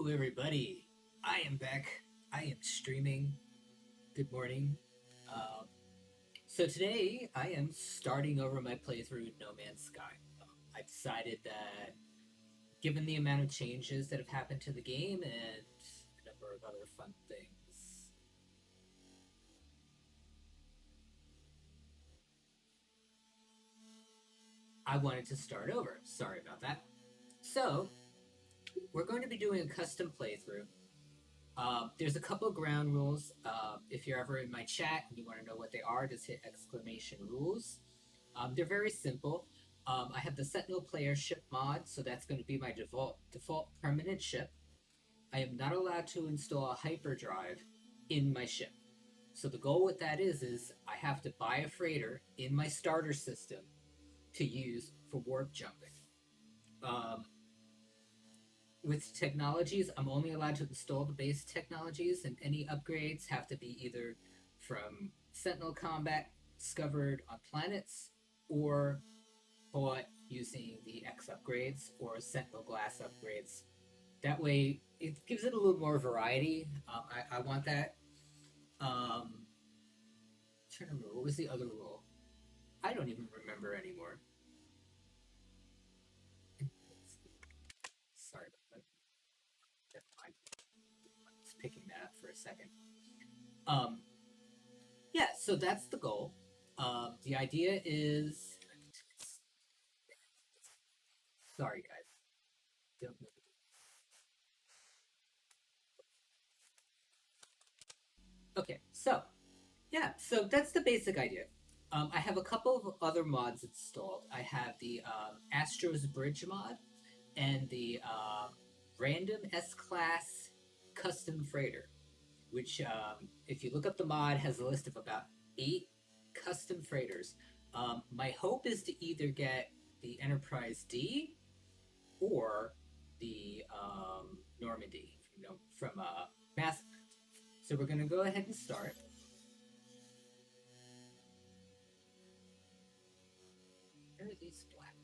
Hello, everybody. I am back. I am streaming. Good morning. Um, so today I am starting over my playthrough in No Man's Sky. I decided that, given the amount of changes that have happened to the game and a number of other fun things, I wanted to start over. Sorry about that. So we're going to be doing a custom playthrough. There's a couple of ground rules. If you're ever in my chat and you want to know what they are, just hit exclamation rules. They're very simple. I have the Sentinel player ship mod, so that's going to be my default permanent ship. I am not allowed to install a hyperdrive in my ship. So the goal with that is I have to buy a freighter in my starter system to use for warp jumping. Um, with technologies, I'm only allowed to install the base technologies, and any upgrades have to be either from Sentinel combat discovered on planets or bought using the X upgrades or Sentinel Glass upgrades. That way, it gives it a little more variety. I want that. Trying to remember, what was the other rule? I don't even remember anymore. Sorry about that. Never mind. Just picking that up for a second. Um, yeah, so that's the goal. The idea is. Sorry, guys. Don't move. Okay, so yeah, so that's the basic idea. I have a couple of other mods installed. I have the Astro's Bridge mod and the Random S Class Custom Freighter, which, if you look up the mod, has a list of about 8 custom freighters. My hope is to either get the Enterprise D or the Normandy from Mass Effect. So we're going to go ahead and start. Where are these black?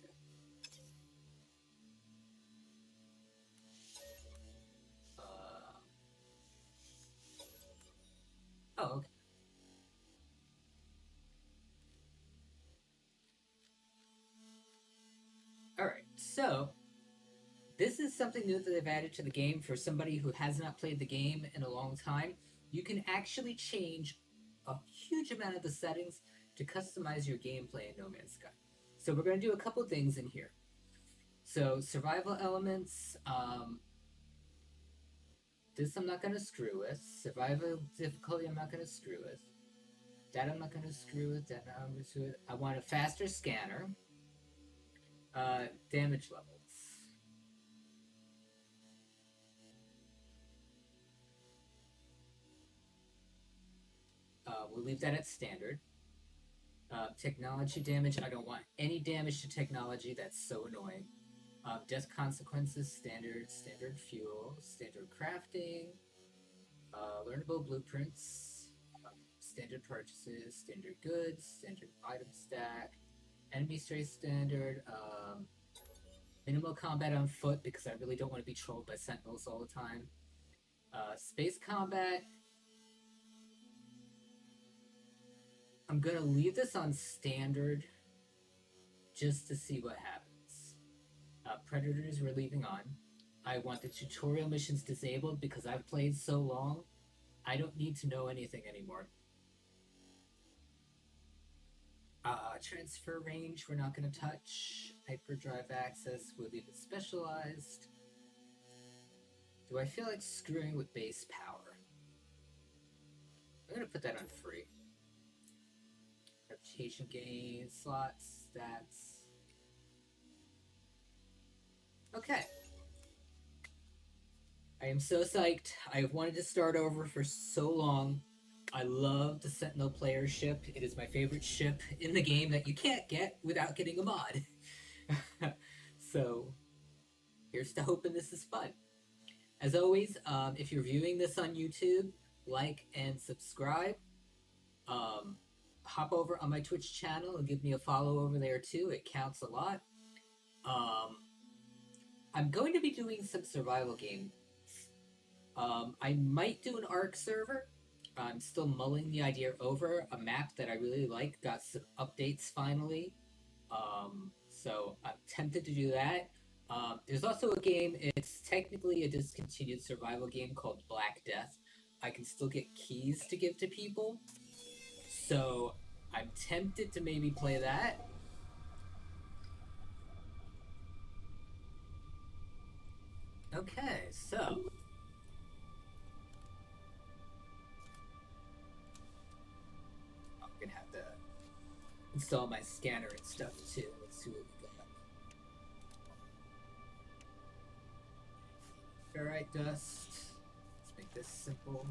Oh, okay. All right. So this is something new that they've added to the game for somebody who has not played the game in a long time. You can actually change a huge amount of the settings to customize your gameplay in No Man's Sky. So we're going to do a couple things in here. So survival elements. This I'm not going to screw with. Survival difficulty I'm not going to screw with. That I'm not going to screw with. That I'm going to screw with. I want a faster scanner. Damage levels. We'll leave that at standard. Technology damage. I don't want any damage to technology. That's so annoying. Death consequences. Standard fuel. Standard crafting. Learnable blueprints. Standard purchases. Standard goods. Standard item stack. Enemy trace standard. Minimal combat on foot because I really don't want to be trolled by sentinels all the time. Space combat. I'm gonna leave this on standard just to see what happens. Predators we're leaving on. I want the tutorial missions disabled because I've played so long. I don't need to know anything anymore. Transfer range we're not going to touch. Hyperdrive access we'll leave it specialized. Do I feel like screwing with base power? I'm going to put that on free. Reputation gain, slots, stats. Okay. I am so psyched. I have wanted to start over for so long. I love the Sentinel player ship. It is my favorite ship in the game that you can't get without getting a mod. So, here's to hoping this is fun. As always, if you're viewing this on YouTube, like and subscribe. Hop over on my Twitch channel and give me a follow over there too. It counts a lot. I'm going to be doing some survival game I might do an ARC server. I'm still mulling the idea over. A map that I really like got some updates finally. So I'm tempted to do that. There's also a game, it's technically a discontinued survival game called Black Death. I can still get keys to give to people. So I'm tempted to maybe play that. Okay, so I'm gonna have to install my scanner and stuff too. Let's see what we got. Ferrite dust. Let's make this simple.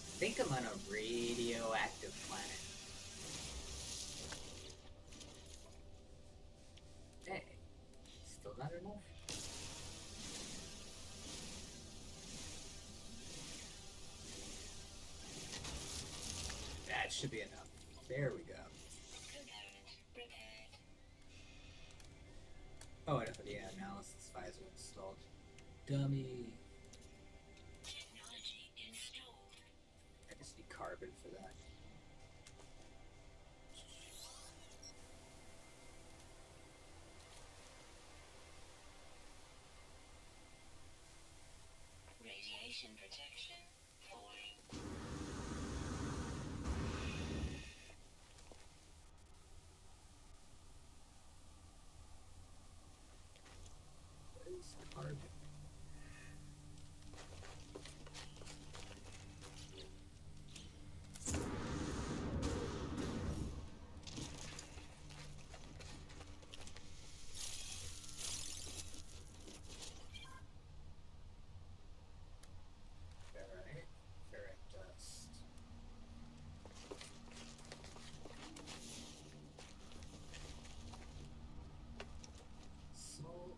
I think I'm on a radioactive planet. Hey, still not enough? That should be enough. There we go. Oh, yeah, analysis files are installed. Dummy. I just need carbon for that. Radiation protection falling. What is carbon? Ferrite dust. Salt.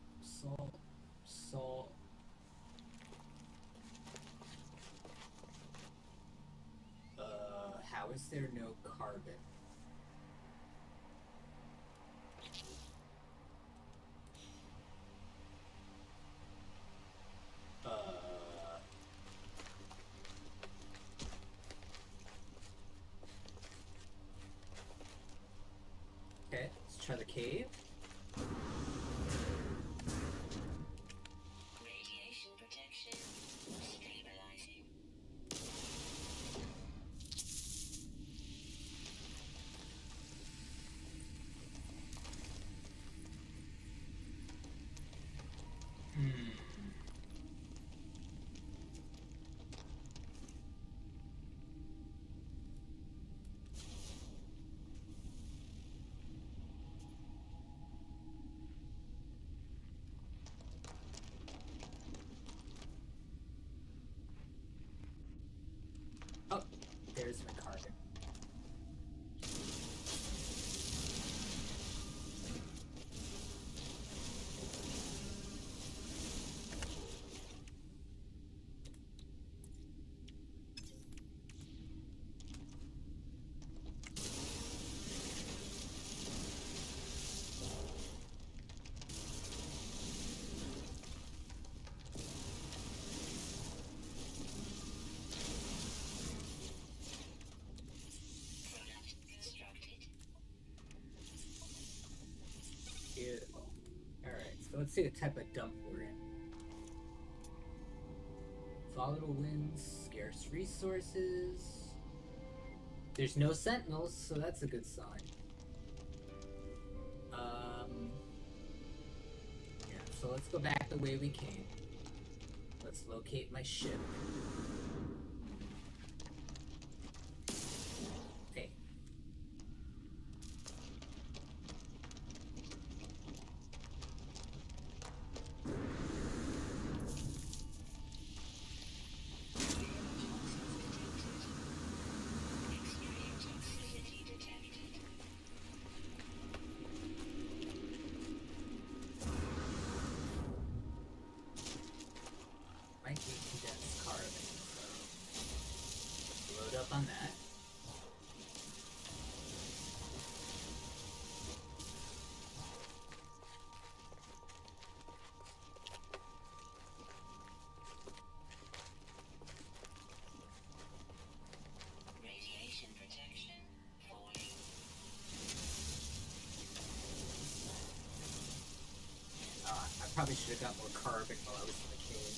How is there no carbon? Okay, let's try the cave. Radiation protection stabilizing. Oh, there's my carbon. Product constructed. Beautiful. Alright, so let's see what type of dump we're in. Volatile winds, scarce resources. There's no sentinels, so that's a good sign. Yeah, so let's go back the way we came. Let's locate my ship. Hey. Extreme toxicity detected. Probably should have got more carbon while I was in the cave.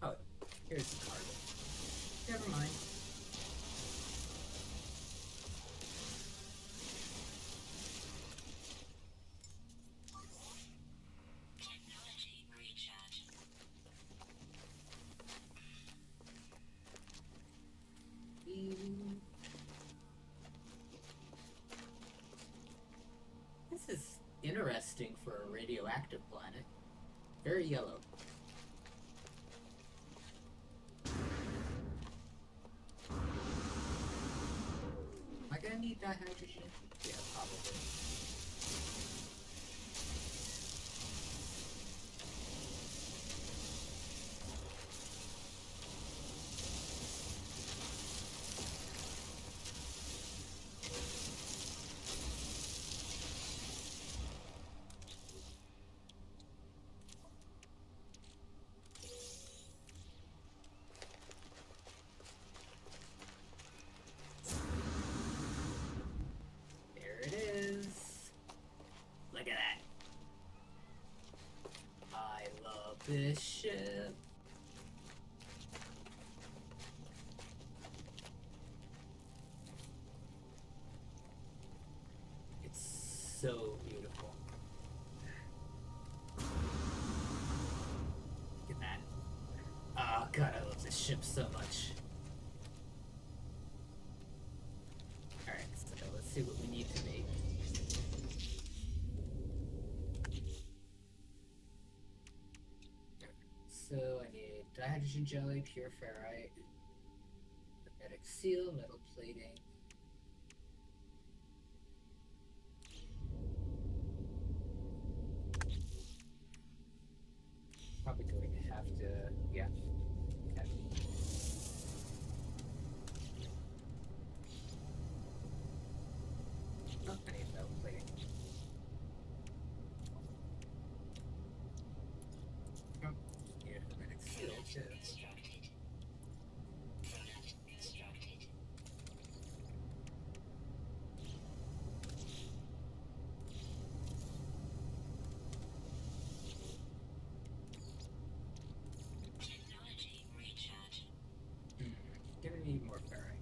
Oh, here's the carbon. Never mind. Technology recharge. This is interesting for a radioactive planet. Very yellow. Am I gonna need dihydrogen? Yeah, probably. There it is. Look at that. I love this ship. It's so beautiful. Look at that. Oh god, I love this ship so much. Alright, so let's see what we need to make. So I need dihydrogen jelly, pure ferrite, magnetic seal, metal plating. Probably going to have to, yeah. Okay. Oh, I need metal plating. Oh, yeah, magnetic seal too. Constructed. Product constructed. Technology recharge. Gonna need more ferrite.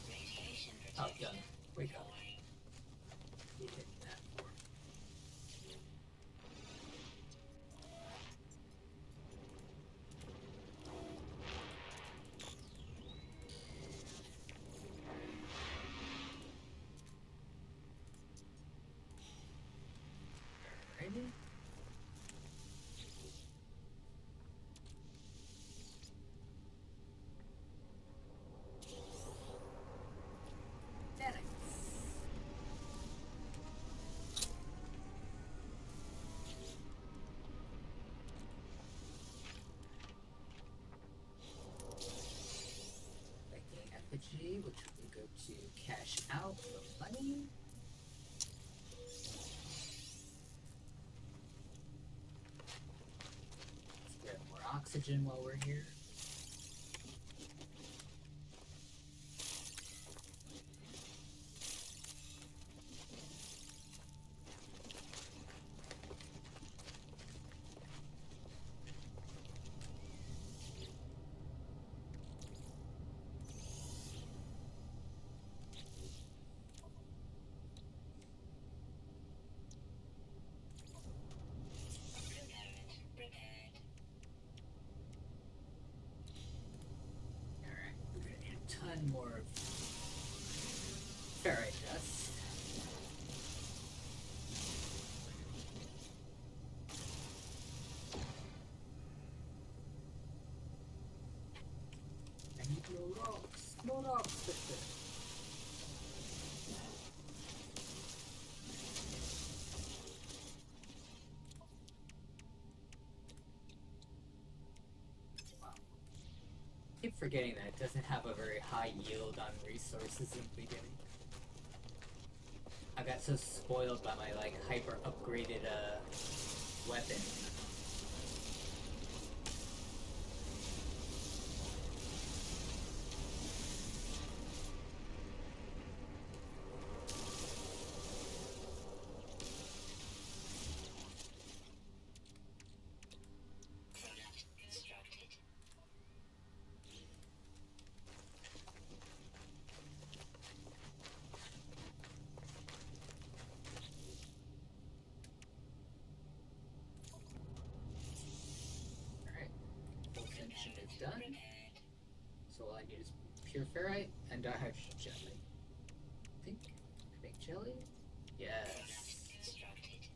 Radiation Oh, protection. done. Wake up. Falling. You hit that for. Alrighty. Nanites. Making effigy, which we go to cash out for money. Let's grab more oxygen while we're here. Repellent prepared. Alright, we're gonna need a ton more of ferrite dust. I need more rocks. More rocks, sister. Wow. Keep forgetting that it doesn't have a very high yield on resources in the beginning. I got so spoiled by my like hyper upgraded weapon pure ferrite and dihydrogen jelly. I think make jelly? Yes. Constructed.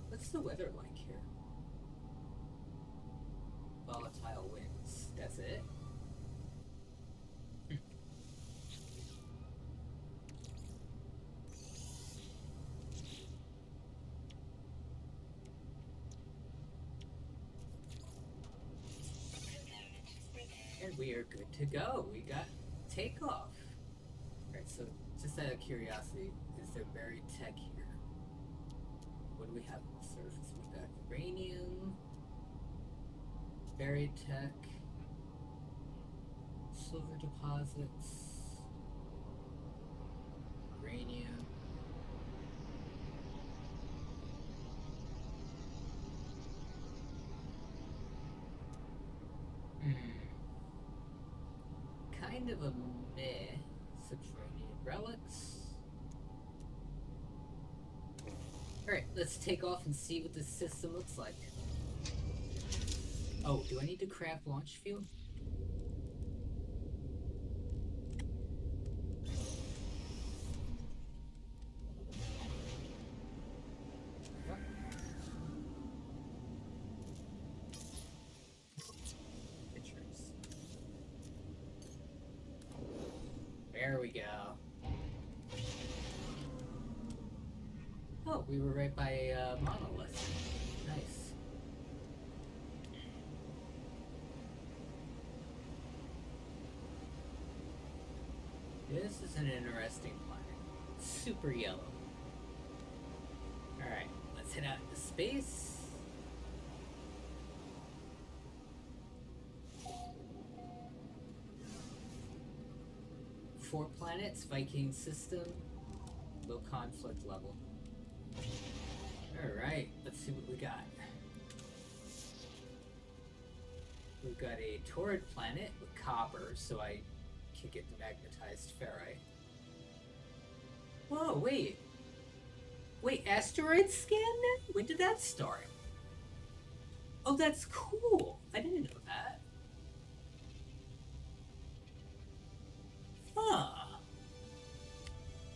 What's the weather like here? Volatile winds. That's it? Component repaired. And we are good to go. We got takeoff. Alright, so just out of curiosity, is there buried tech here? What do we have on the surface? We got uranium, buried tech, silver deposits, uranium. Kind of a meh. Subterranean relics. Alright, let's take off and see what this system looks like. Oh, do I need to craft launch fuel? What? Pictures. There we go. Oh, we were right by Monolith. Nice. This is an interesting planet. Super yellow. Alright, let's head out into space. Four planets, Viking system, low conflict level. Alright, let's see what we got. We've got a Taurid planet with copper, so I can get the magnetized ferrite. Whoa, wait. Wait, asteroid scan now? When did that start? Oh, that's cool. I didn't know that. Huh.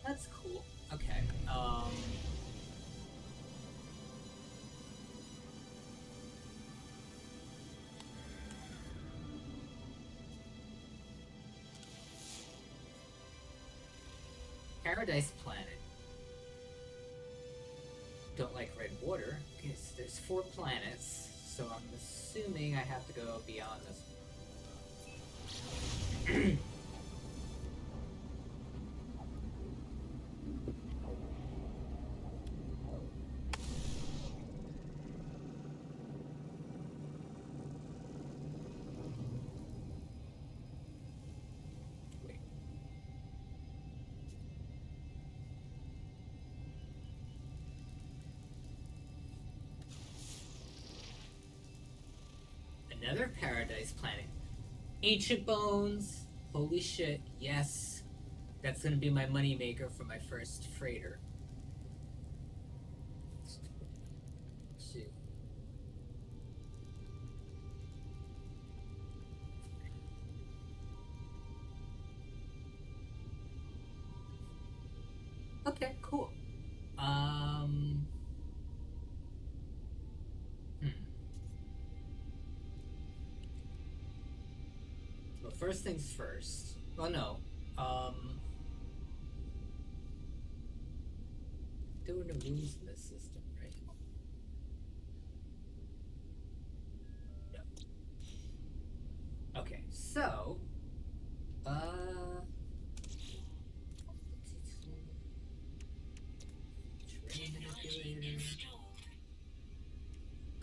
That's cool. Okay. Paradise planet. Don't like red water. Okay, so there's 4 planets, so I'm assuming I have to go beyond this. Wait. Another paradise planet. Ancient bones. Holy shit, yes. That's gonna be my moneymaker for my first freighter. Let's see. Okay, cool. Well, first things first. Well, no. There were no moons in this system, right? No. Okay, so, terrain manipulator, Installed.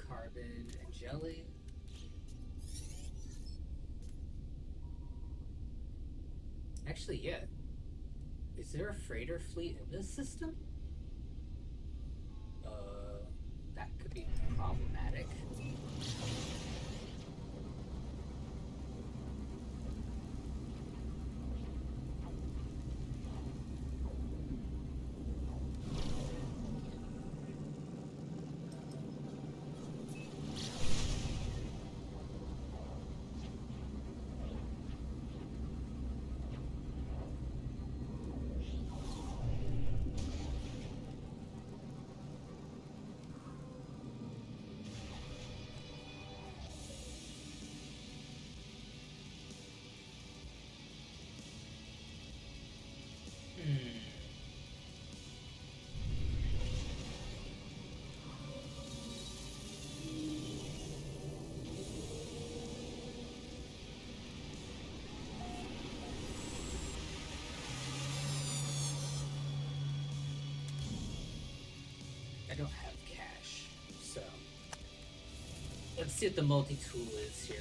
carbon and jelly. Actually, yeah. Is there a freighter fleet in this system? That could be problematic. Let's see what the multi-tool is here.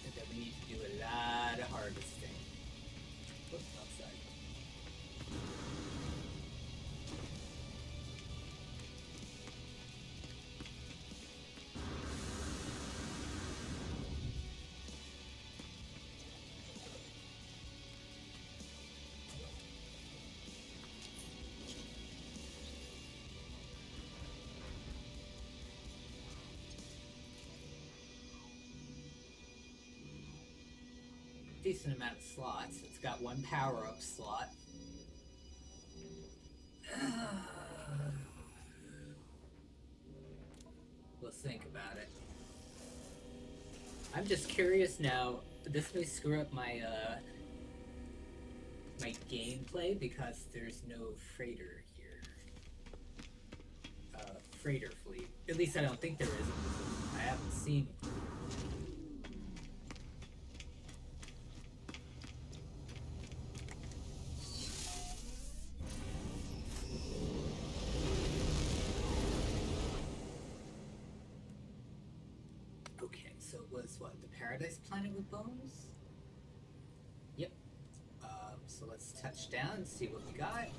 And then we need to do a lot of harvesting. Whoops, outside. Decent amount of slots. It's got one power-up slot. Let's think about it. I'm just curious now. This may screw up my my gameplay because there's no freighter here. Freighter fleet. At least I don't think there is. I haven't seen it. What, the Paradise Planet with bones? Yep. So let's touch down and see what we got.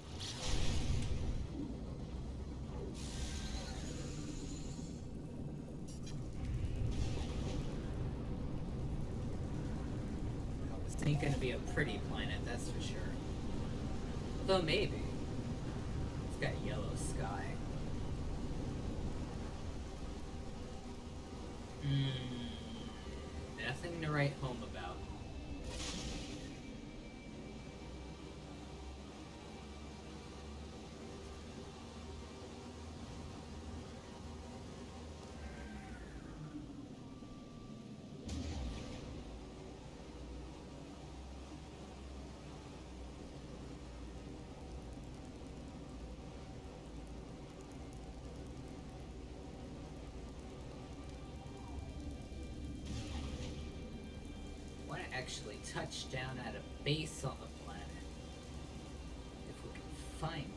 This ain't gonna be a pretty planet, that's for sure. Although maybe. It's got yellow sky. Nothing to write home about. Actually touch down at a base on the planet if we can find it.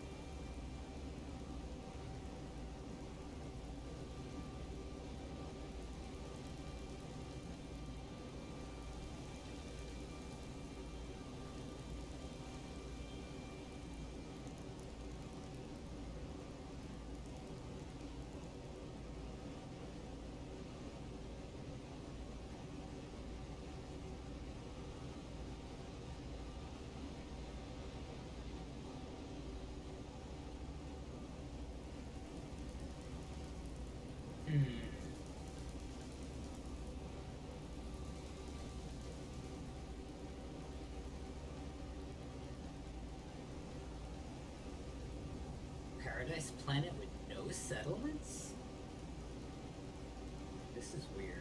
Paradise Planet with no settlements? This is weird.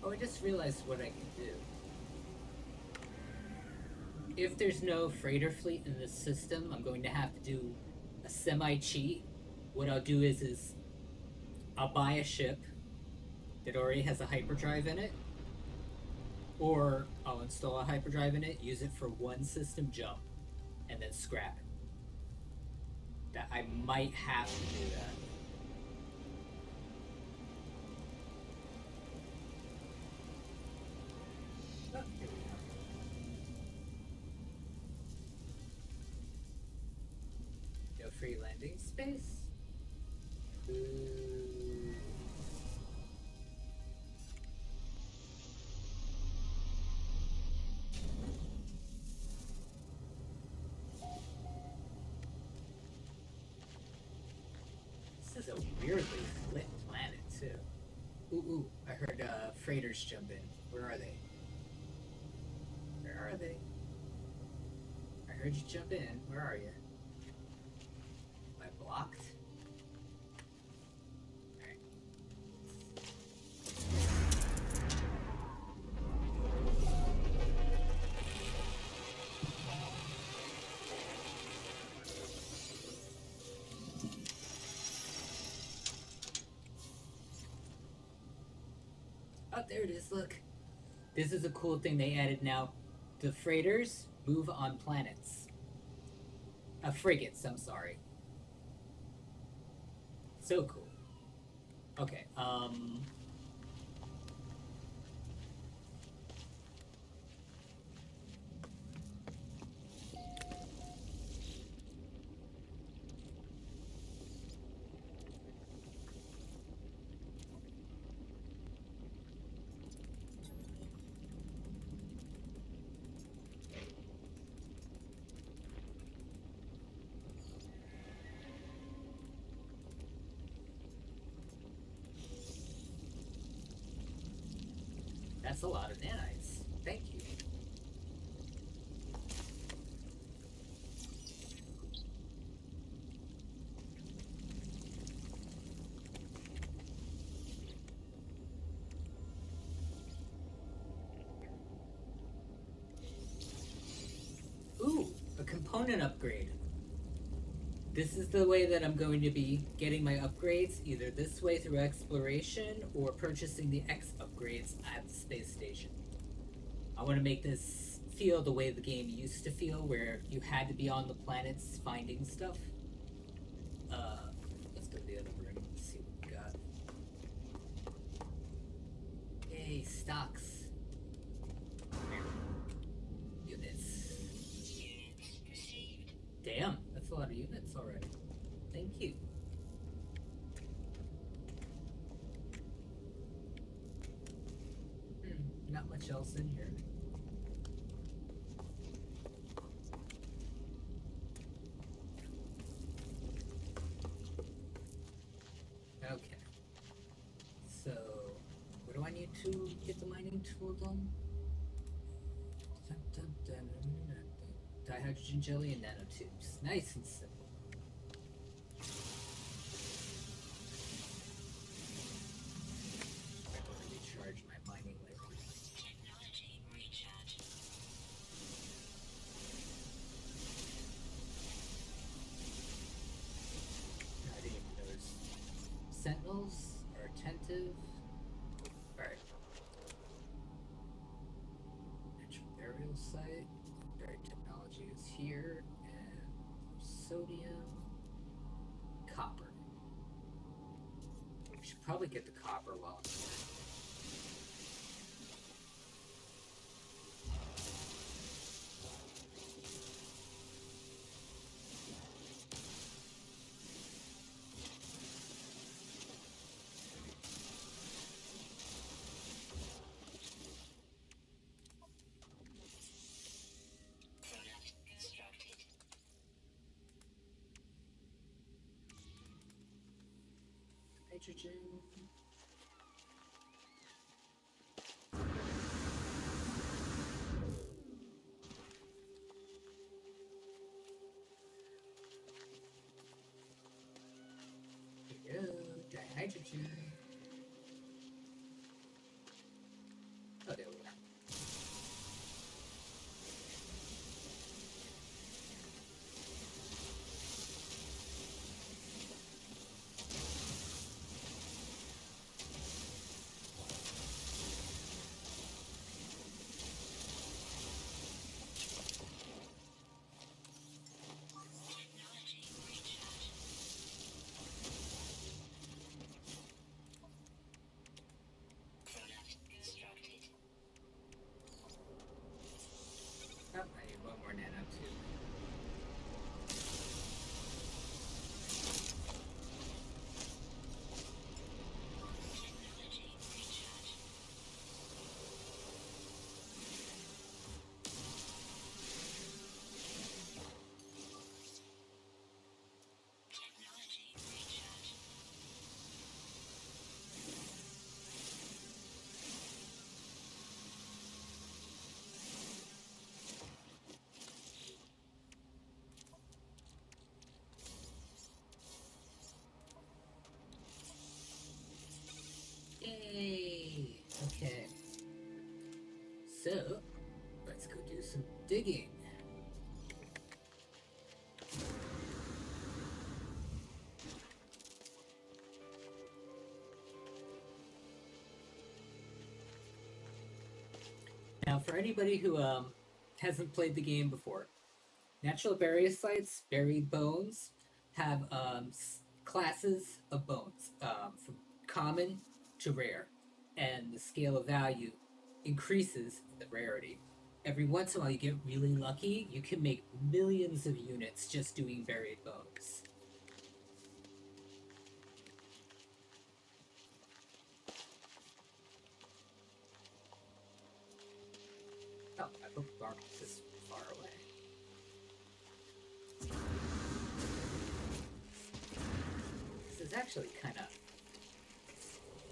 Oh, I just realized what I can do. If there's no freighter fleet in this system, I'm going to have to do a semi-cheat. What I'll do is I'll buy a ship that already has a hyperdrive in it, or I'll install a hyperdrive in it, use it for one system jump, and then scrap it. That I might have to do that. Free landing space. Ooh. This is a weirdly lit planet too. Ooh, I heard freighters jump in. Where are they? heard you jump in. Where are you? Am I blocked? Alright. Oh, there it is, look. This is a cool thing they added now. The freighters move on planets. Frigates, I'm sorry. So cool. Okay, that's a lot of nanites. Thank you. Ooh, a component upgrade. This is the way that I'm going to be getting my upgrades, either this way through exploration or purchasing the X upgrades at the space station. I want to make this feel the way the game used to feel, where you had to be on the planets finding stuff. Let's go to the other room and see what we got. Yay, stocks. Units. Units received. Damn, that's a lot of units already. Thank you. Not much else in here. Okay. So, what do I need to get the mining tool done? Dihydrogen jelly and nanotubes. Nice and simple. I'm going to recharge my mining later. Technology recharge. I didn't even notice. Sentinels are attentive. Alright. Natural burial site. Buried technology is here. And sodium. Copper. We should probably get the copper while I'm here. Product constructed. Nitrogen. Here we go, dihydrogen. Oh, there we go. Technology recharge. Product constructed. Oh, I need one more nanotube. Technology recharge. Technology recharge. some digging. Now, for anybody who hasn't played the game before, natural burial sites, buried bones, have classes of bones from common to rare, and the scale of value increases the rarity. Every once in a while, you get really lucky. You can make millions of units just doing buried bones. Oh, I bookmarked this far away. This is actually kind of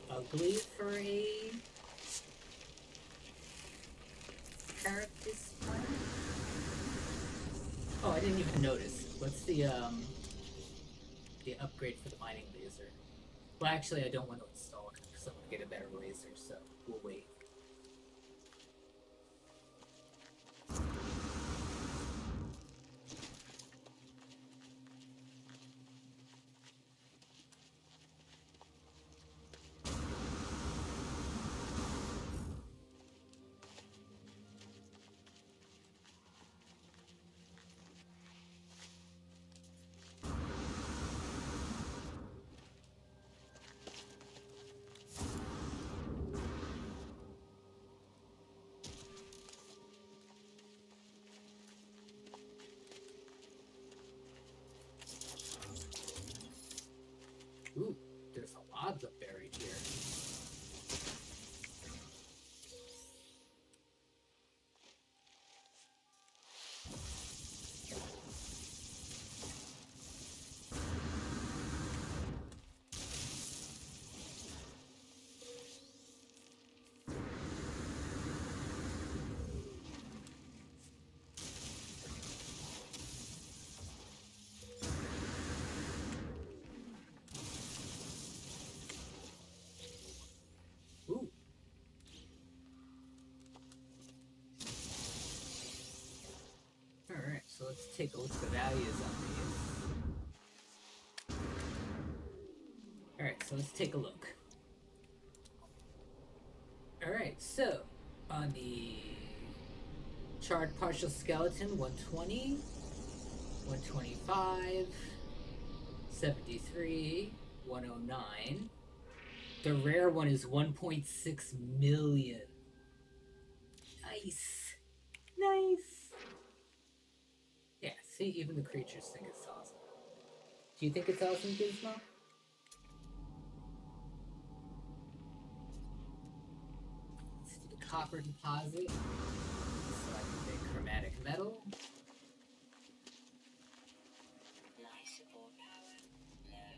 ugly for a carrot display. Oh, I didn't even notice. What's the upgrade for the mining laser? Well, actually, I don't want to install it because I'm gonna get a better laser, so we'll wait. Ooh, there's a lot of buried here. Ooh. Alright, so let's take a look at the values on these. Alright, so let's take a look. Alright, so on the charred partial skeleton, 120, 125, 73, 109. The rare one is 1.6 million. Nice. Nice. Yeah, see, even the creatures think it's awesome. Do you think it's awesome, Gizmo? Let's do the copper deposit. Select the chromatic metal. Life support power low.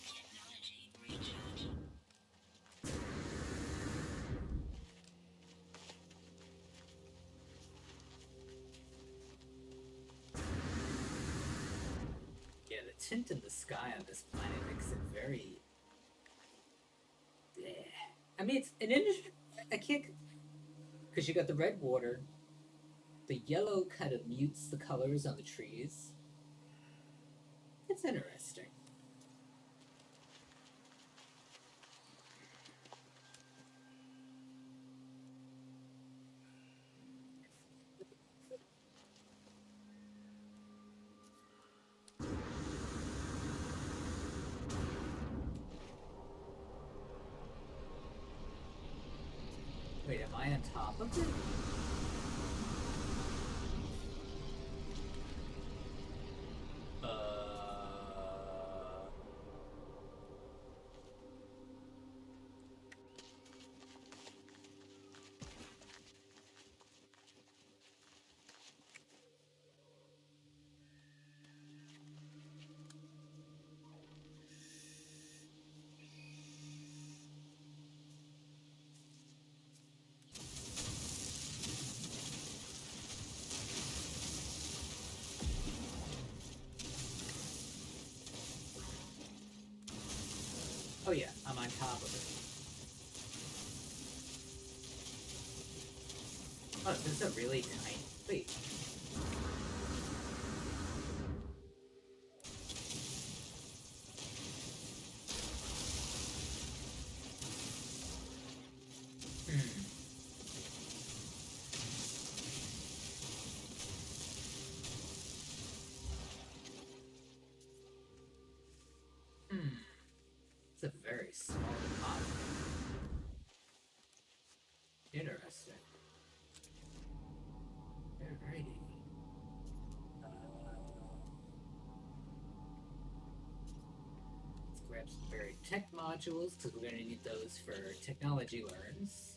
Technology recharge. Yeah, the tint in the sky on this planet makes it very. I mean, it's an industry. I can't. Because you got the red water. The yellow kind of mutes the colors on the trees. It's interesting. Wait, am I on top of it? top of it. Oh, this is a really tiny. Wait. Hmm. Hmm. It's a very small deposit. Interesting. Alrighty. Let's grab some buried tech modules because we're gonna need those for technology learns.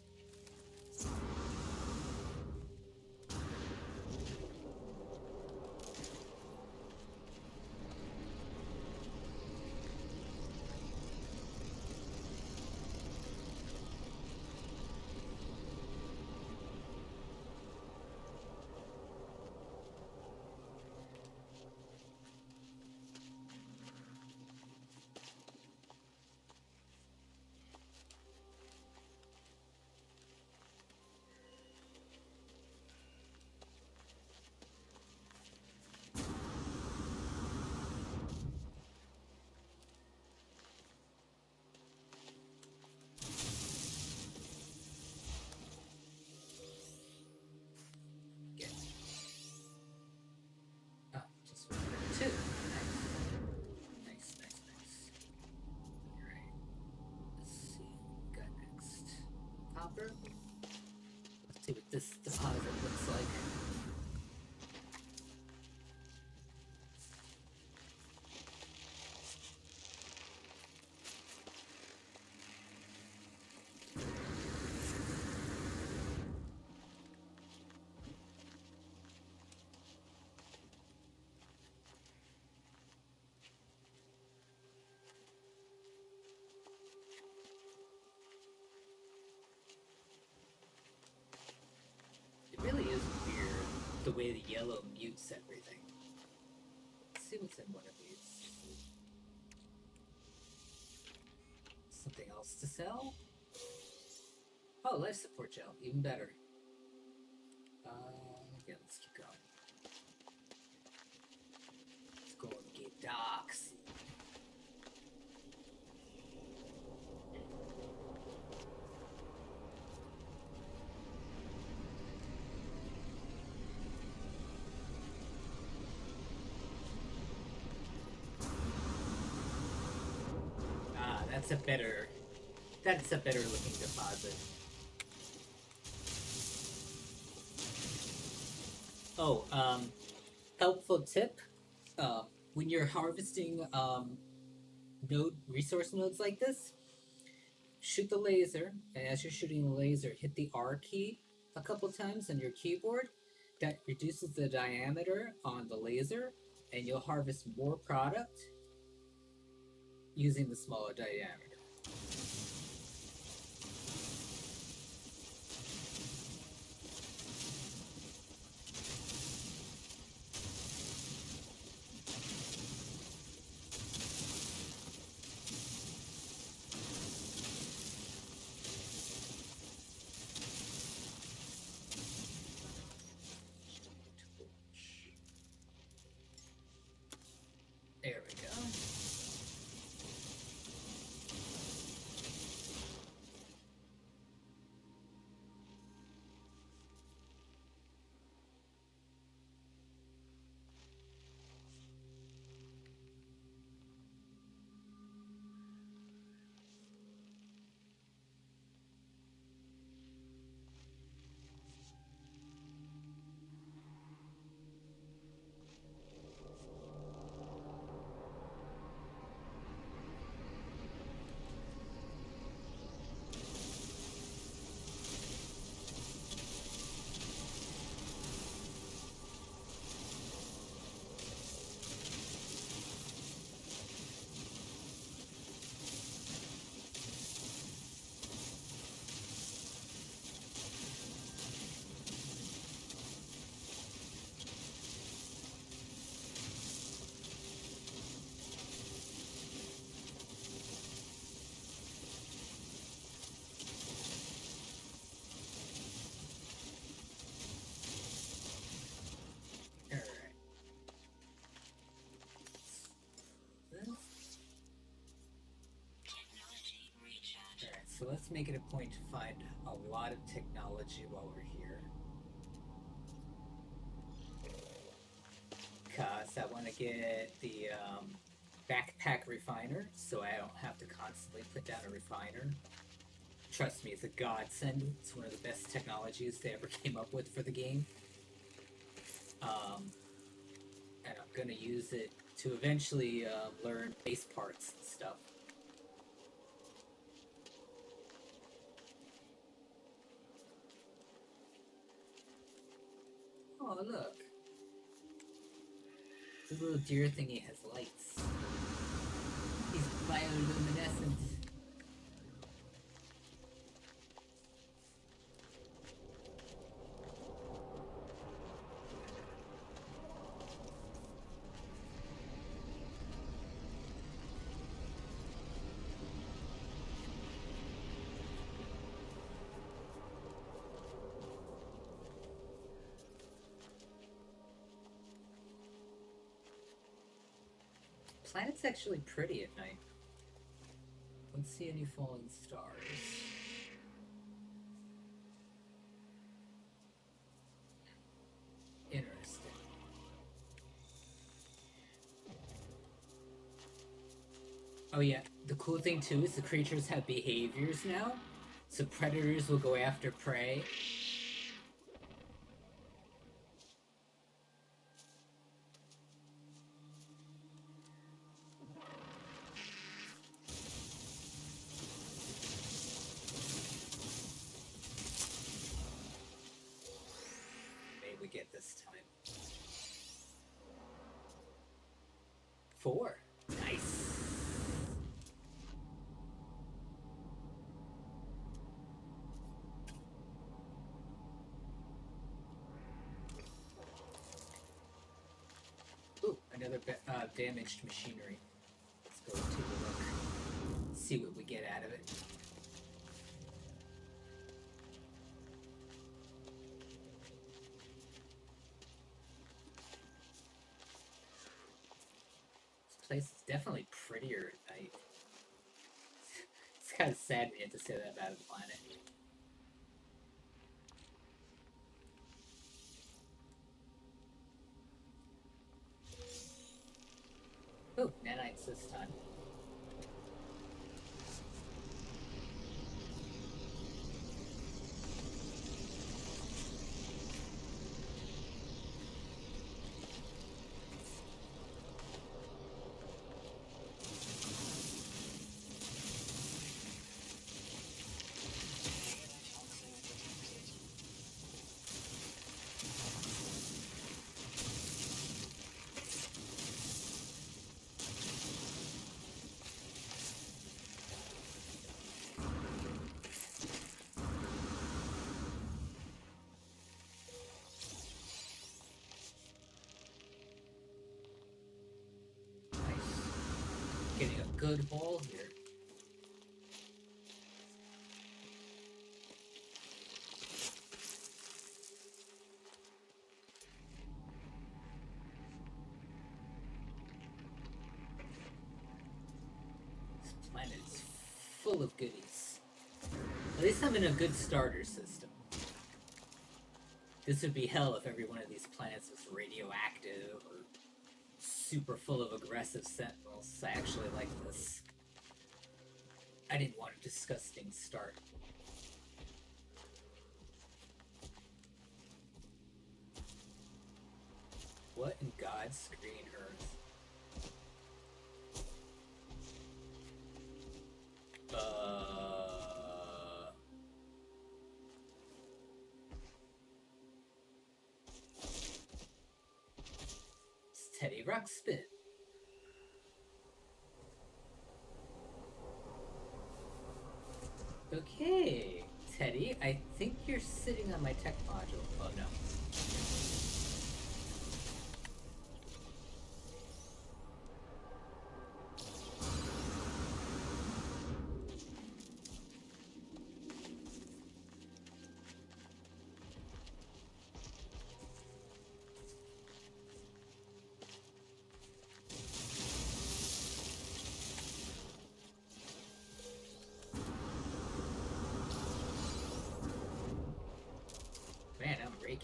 Get. Oh, just two. Nice. Nice. Alright. Let's see what we got next. Copper. Let's see what this deposit looks like. It really is weird the way the yellow mutes everything. Let's see what's in one of these. Something else to sell? Oh, life support gel, even better. Yeah, let's keep going. Let's go and get Doxy. Ah, that's a better looking deposit. Oh, helpful tip. When you're harvesting resource nodes like this, shoot the laser, and as you're shooting the laser, hit the R key a couple times on your keyboard. That reduces the diameter on the laser, and you'll harvest more product using the smaller diameter. There we go. let's make it a point to find a lot of technology while we're here. Cause I want to get the backpack refiner, so I don't have to constantly put down a refiner. Trust me, it's a godsend. It's one of the best technologies they ever came up with for the game. And I'm gonna use it to eventually learn base parts and stuff. Oh, look. The little deer thingy has lights. He's bioluminescent. Planet's actually pretty at night. Don't see any falling stars. Interesting. Oh yeah, the cool thing too is the creatures have behaviors now. So predators will go after prey. Maybe we get this time. 4. Nice. Ooh, another damaged machinery. Let's go take a look. See what we get out of it. This place is definitely prettier at night. It's kind of sad we have to say that about the planet. Oh, nanites this time. Getting a good haul here. This planet is full of goodies. At least I'm in a good starter system. This would be hell if every one of these planets was radioactive or super full of aggressive sentinels. I actually like this. I didn't want a disgusting start. What in God's green earth? It's Teddy Ruxpin. Okay, Teddy, I think you're sitting on my tech module. Oh no.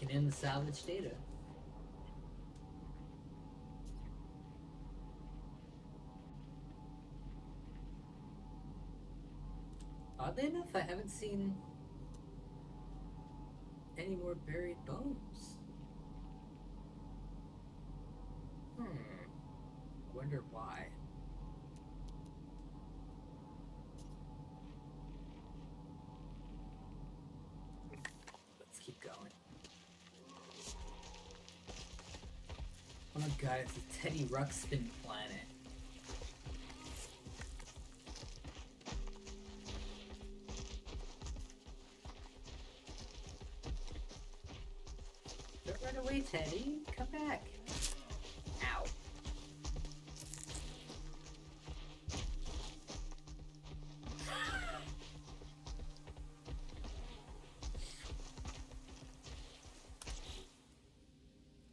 taking in the salvage data. Oddly enough, I haven't seen any more buried bones. I wonder why. Let's keep going. Oh my god, it's a Teddy Ruxpin planet. Don't run away, Teddy. Come back. Ow.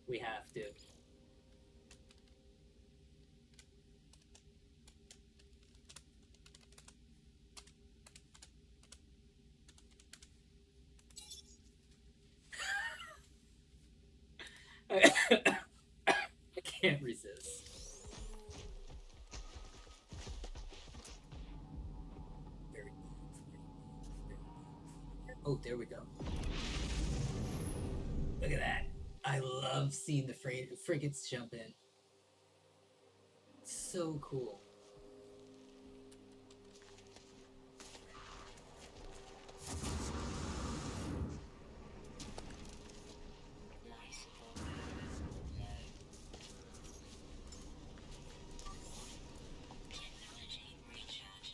We have to. I can't resist. Oh, there we go. Look at that. I love seeing the frigates jump in. It's so cool. Technology recharge.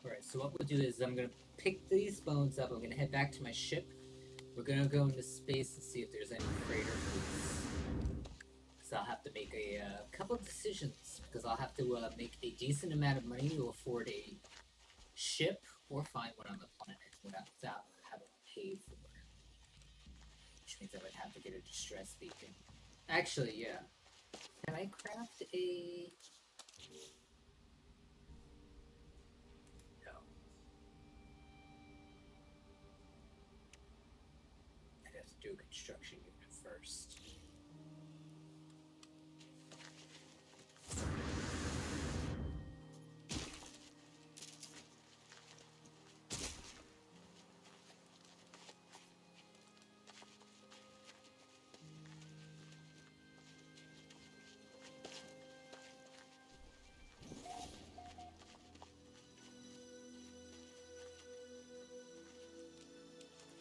Alright, so what we'll do is I'm gonna pick these bones up. I'm gonna head back to my ship. We're gonna go into space and see if there's any freighter fleets. Because I'll have to make a couple of decisions. Because I'll have to make a decent amount of money to afford a ship or find one on the planet without having to pay for it. Which means I would have to get a distress beacon. Actually, yeah. Can I craft a... No. I'd have to do a construction unit first.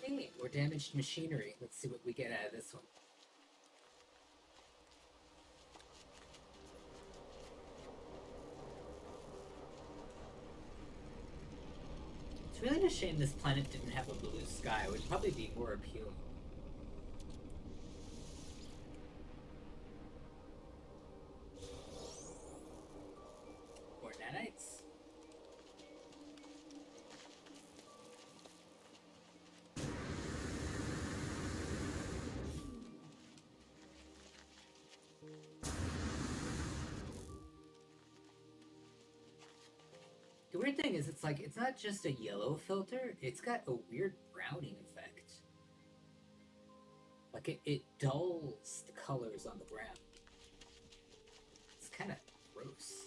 Hey, more damaged machinery. Let's see what we get out of this one. It's really a shame this planet didn't have a blue sky. It would probably be more appealing. More nanites. The weird thing is, it's like, it's not just a yellow filter, it's got a weird browning effect. Like, it dulls the colors on the ground. It's kind of gross.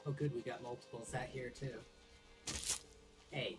Oh good, we got multiples out here too. Hey.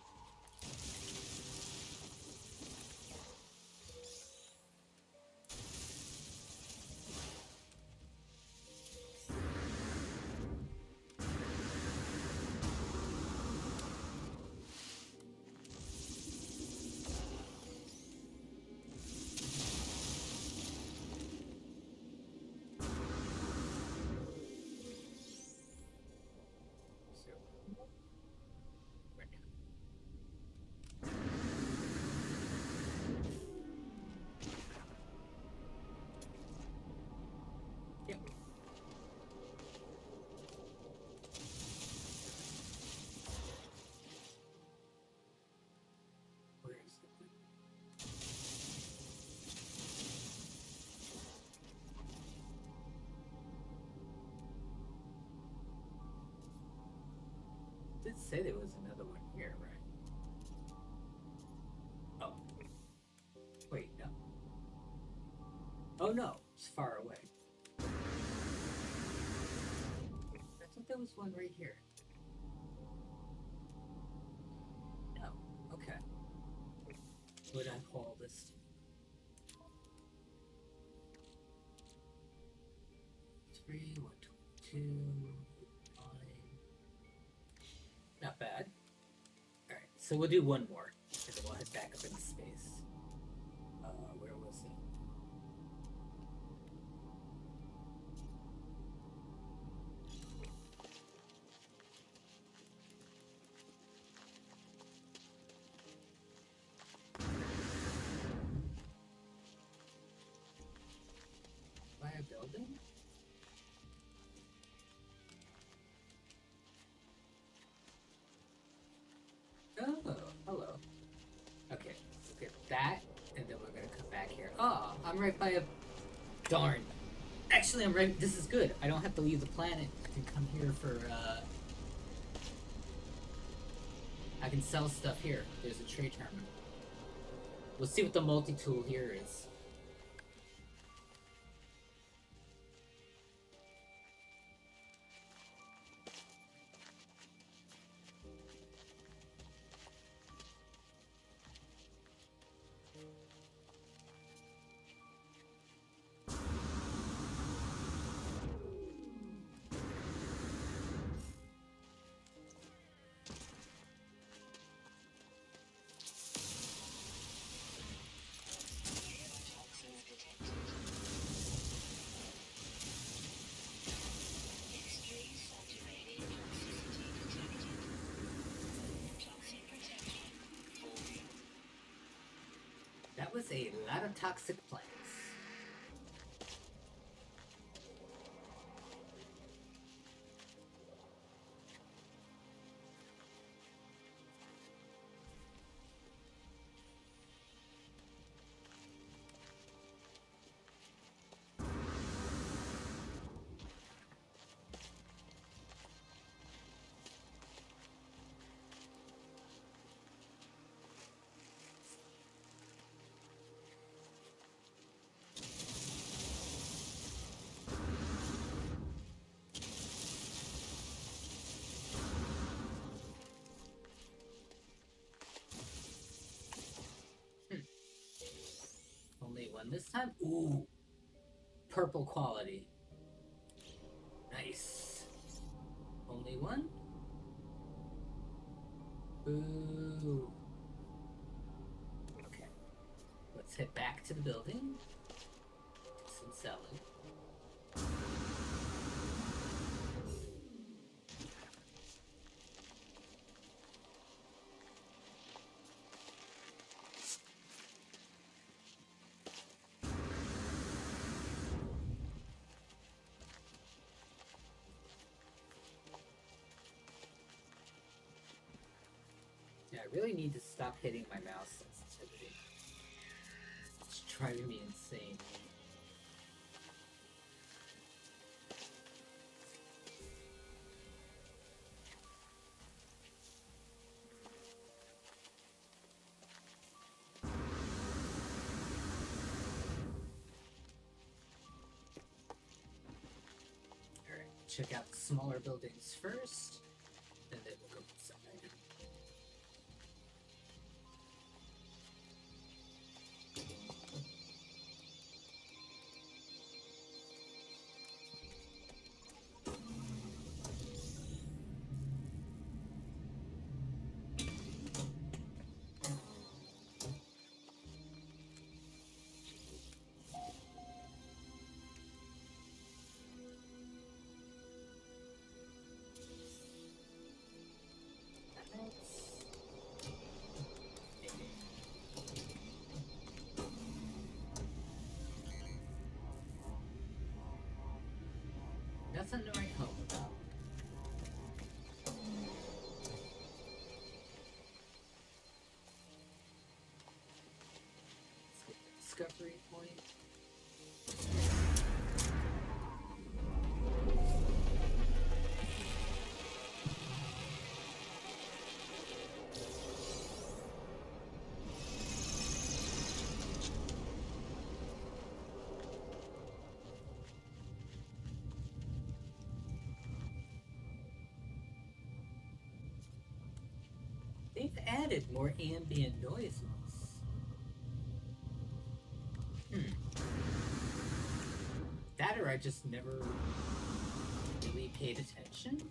did say there was another one here, right? Oh. Wait, no. Oh no, it's far away. I thought there was one right here. No. Okay. Would I haul this? 3, 122, 9. Not bad. Alright, so we'll do one more, and then we'll head back up into space. Where was it? By a building? Oh, hello. Okay, let's get that, and then we're gonna come back here. Oh, I'm right by a... Darn. Actually, I'm right... This is good. I don't have to leave the planet. I can come here for, I can sell stuff here. There's a trade terminal. We'll see what the multi-tool here is. Toxins detected. X-ray saturated toxicity detected. Toxic protection falling. That was a lot of toxic plants. Only one this time? Ooh. Purple quality. Nice. Only one? Ooh. Okay. Let's head back to the building. Do some selling. Yeah, I really need to stop hitting my mouse sensitivity. It's driving me insane. Alright, check out the smaller buildings first, and then we'll go inside. That's something to write home about. Let's get the discovery point. they've added more ambient noises. That or I just never really paid attention?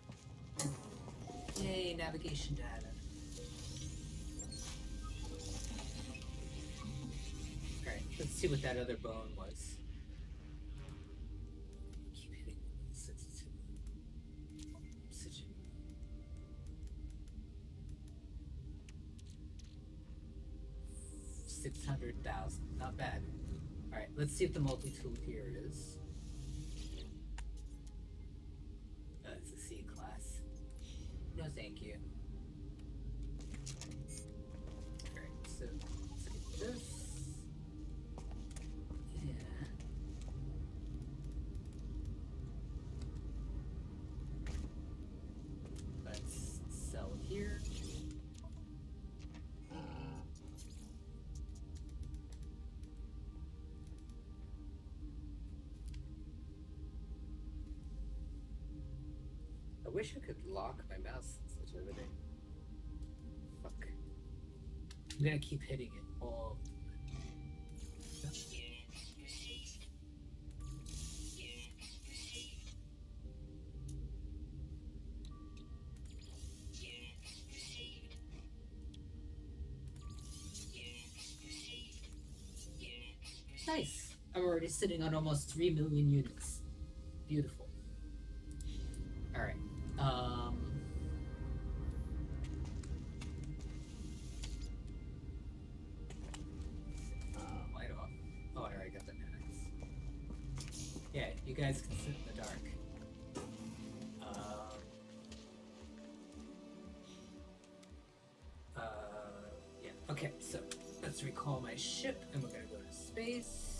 Yay, navigation data. Alright, let's see what that other bone was. Keep hitting sensitivity. Such a... 600,000. Not bad. Alright, let's see if the multi-tool here is. It's a C class. No thank you. Alright, so let's get this. Yeah. Let's sell here. I wish I could lock my mouse and such over there. Fuck. I'm gonna keep hitting it all. Nice. I'm already sitting on almost 3 million units. Beautiful. Alright. Light off. Oh, I already got the minutes. Yeah, you guys can sit in the dark. Yeah. Okay, so let's recall my ship, and we're gonna go to space.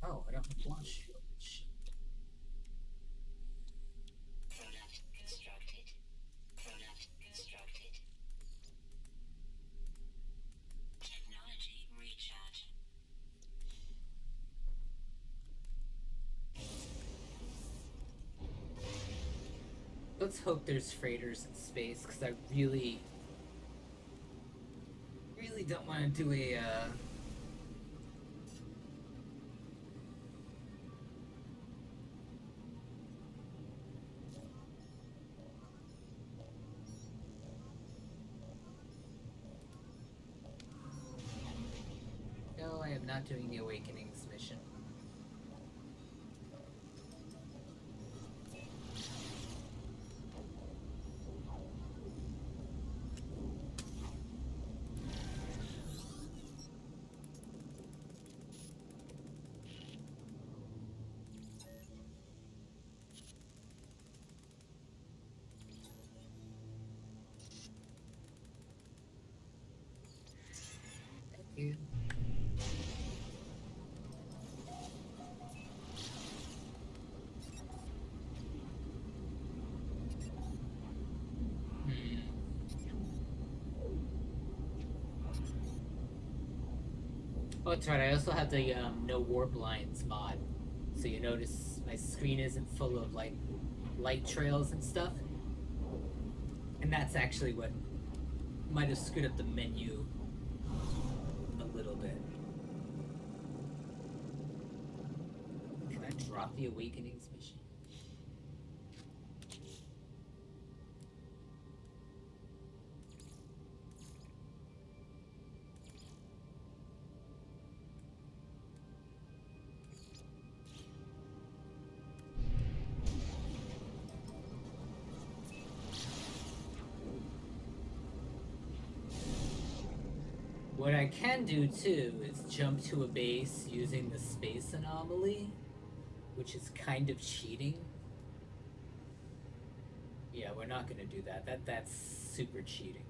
Oh, I don't have launch shield. Shit. Product constructed. Product constructed. Technology recharge. Let's hope there's freighters in space, because I really don't want to do a, No, I am not doing the Awakenings mission. Thank you. Oh, that's right. I also have the no warp lines mod, so you notice my screen isn't full of like light trails and stuff. And that's actually what might have screwed up the menu a little bit. Can I drop the Awakenings mission? What I can do too is jump to a base using the space anomaly, which is kind of cheating. Yeah, we're not gonna do that. That's super cheating.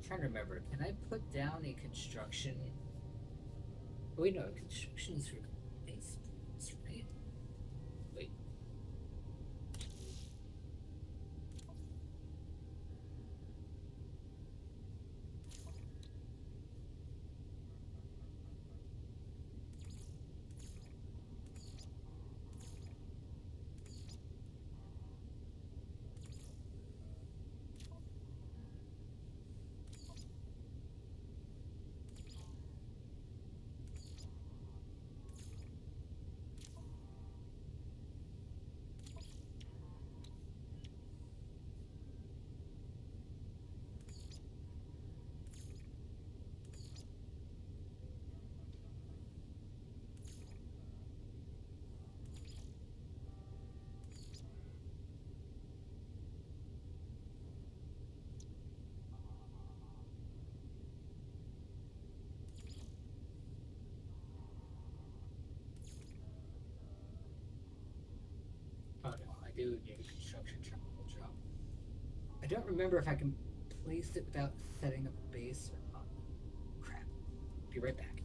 trying to remember. Can I put down a construction? Wait, no. Construction is for base plans, right? Wait. Oh no, I do need a construction job. I don't remember if I can place it without setting up a base or not. Crap. Be right back.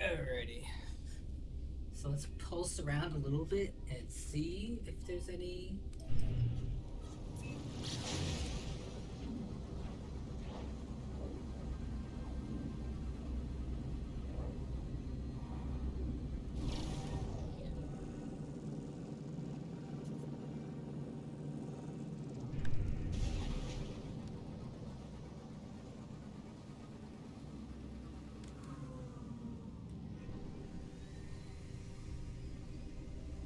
Alrighty. So let's pulse around a little bit and see if there's any.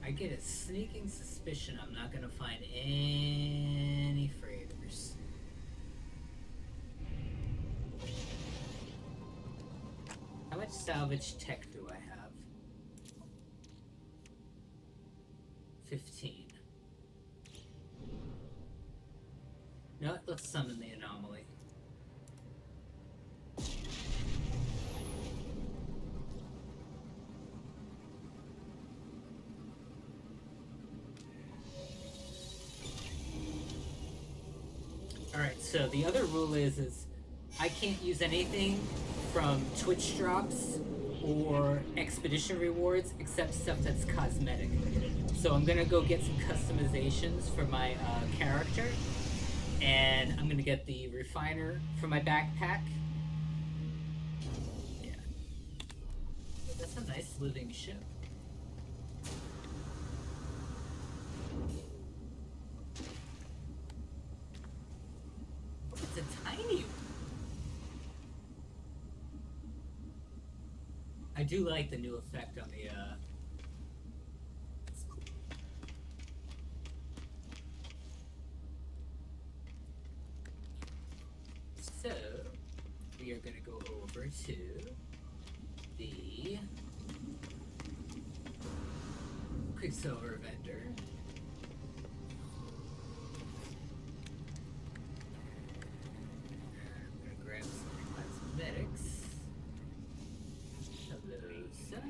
I get a sneaking suspicion I'm not gonna find any freighters. How much salvage tech do I have? 15. No, let's summon the anomaly. Alright, so the other rule is I can't use anything from Twitch drops or expedition rewards except stuff that's cosmetic. So I'm gonna go get some customizations for my character, and I'm gonna get the refiner for my backpack. Yeah. That's a nice living ship. Oh, it's a tiny one. I do like the new effect on the it's cool. So we are gonna go over to the Quicksilver vendor. I'm gonna grab some cosmetics. Hello, sir.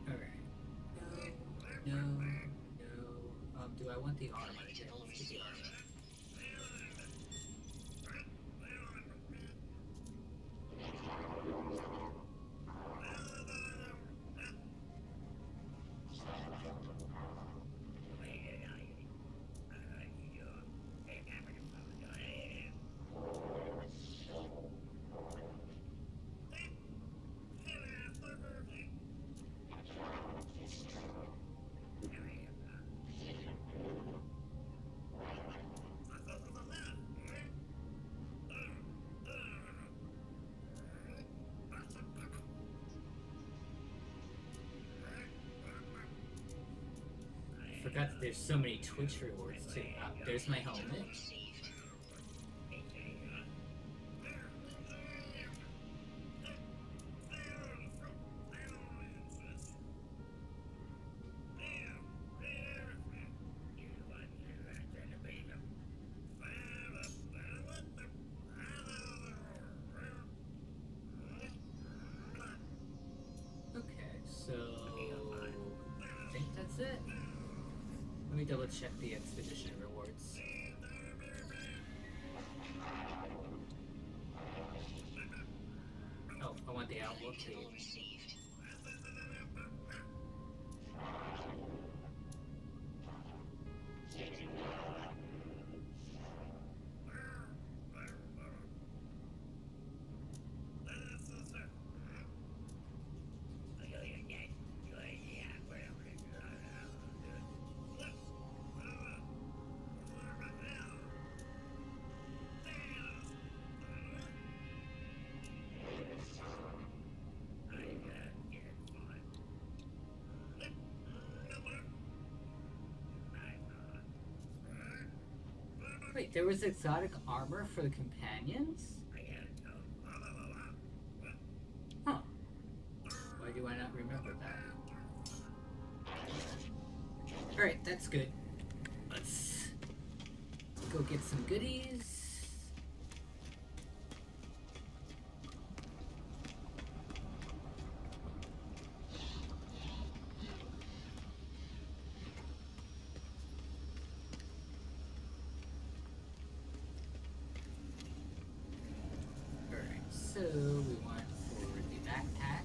Alright. No. Do I want the armor? Yeah, let's get the armor. Forgot that there's so many Twitch rewards too. There's my helmet. Okay, so I think that's it. Let me double check the expedition rewards. Oh, I want the outlook too. Wait, there was exotic armor for the companions? Huh. Why do I not remember that? Alright, that's good. Let's go get some goodies. So we want for the backpack.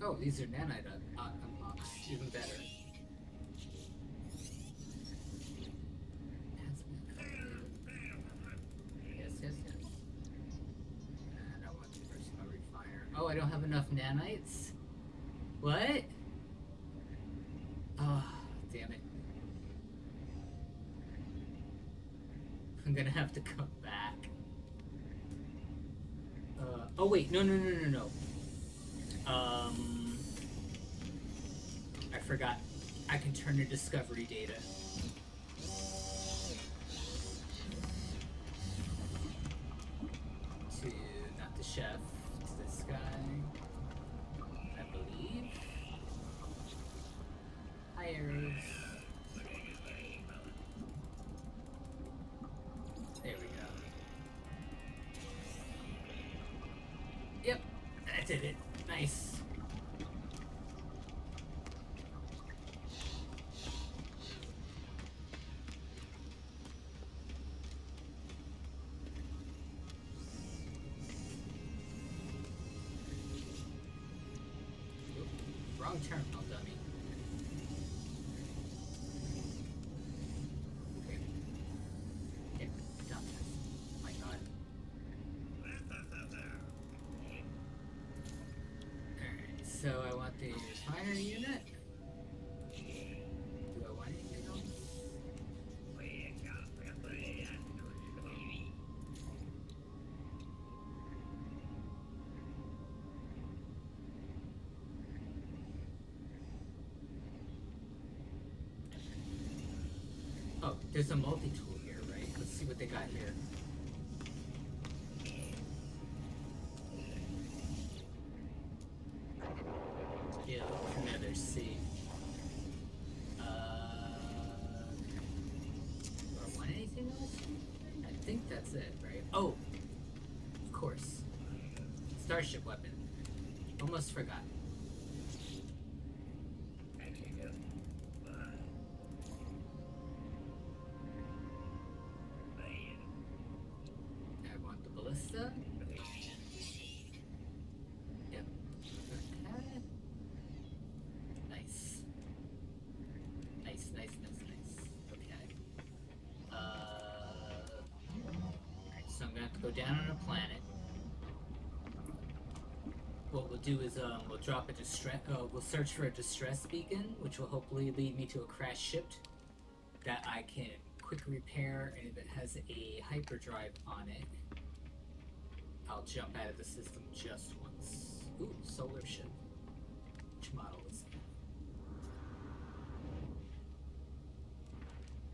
Oh, these are nanite unlocks. Even better. Yes. And I want the personal refiner. Oh, I don't have enough nanites? What? Oh, damn it. I'm gonna have to come back. Oh wait, no. I forgot. I can turn to discovery data. To, not the chef, to this guy, I believe. Hi, Aries. There we go. Yep, that did it. Nice. Wrong terminal, dummy. Okay. Yeah, dumbass. My god. Alright, so I want the refinery unit. Do I want anything else? Oh, there's a multi-tool here, right? Let's see what they got here. Yeah, another C. Do I want anything else? I think that's it, right? Oh, of course. Starship weapon. Almost forgot. I want the ballista. Yep. Okay. Nice. Nice. Okay. Alright, so I'm gonna have to go down on a planet. What we'll do is we'll drop a distress. We'll search for a distress beacon, which will hopefully lead me to a crashed ship that I can quick repair, and if it has a hyperdrive on it, I'll jump out of the system just once. Ooh, solar ship. Which model is that?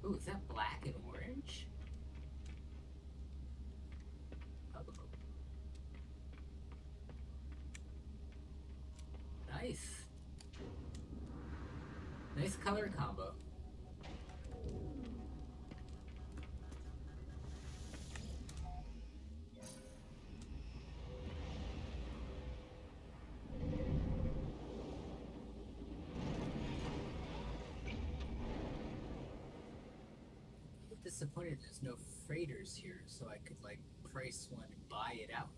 Ooh, is that black and orange? Uh-oh. Nice. Nice color combo. Disappointed there's no freighters here, so I could like price one and buy it outright.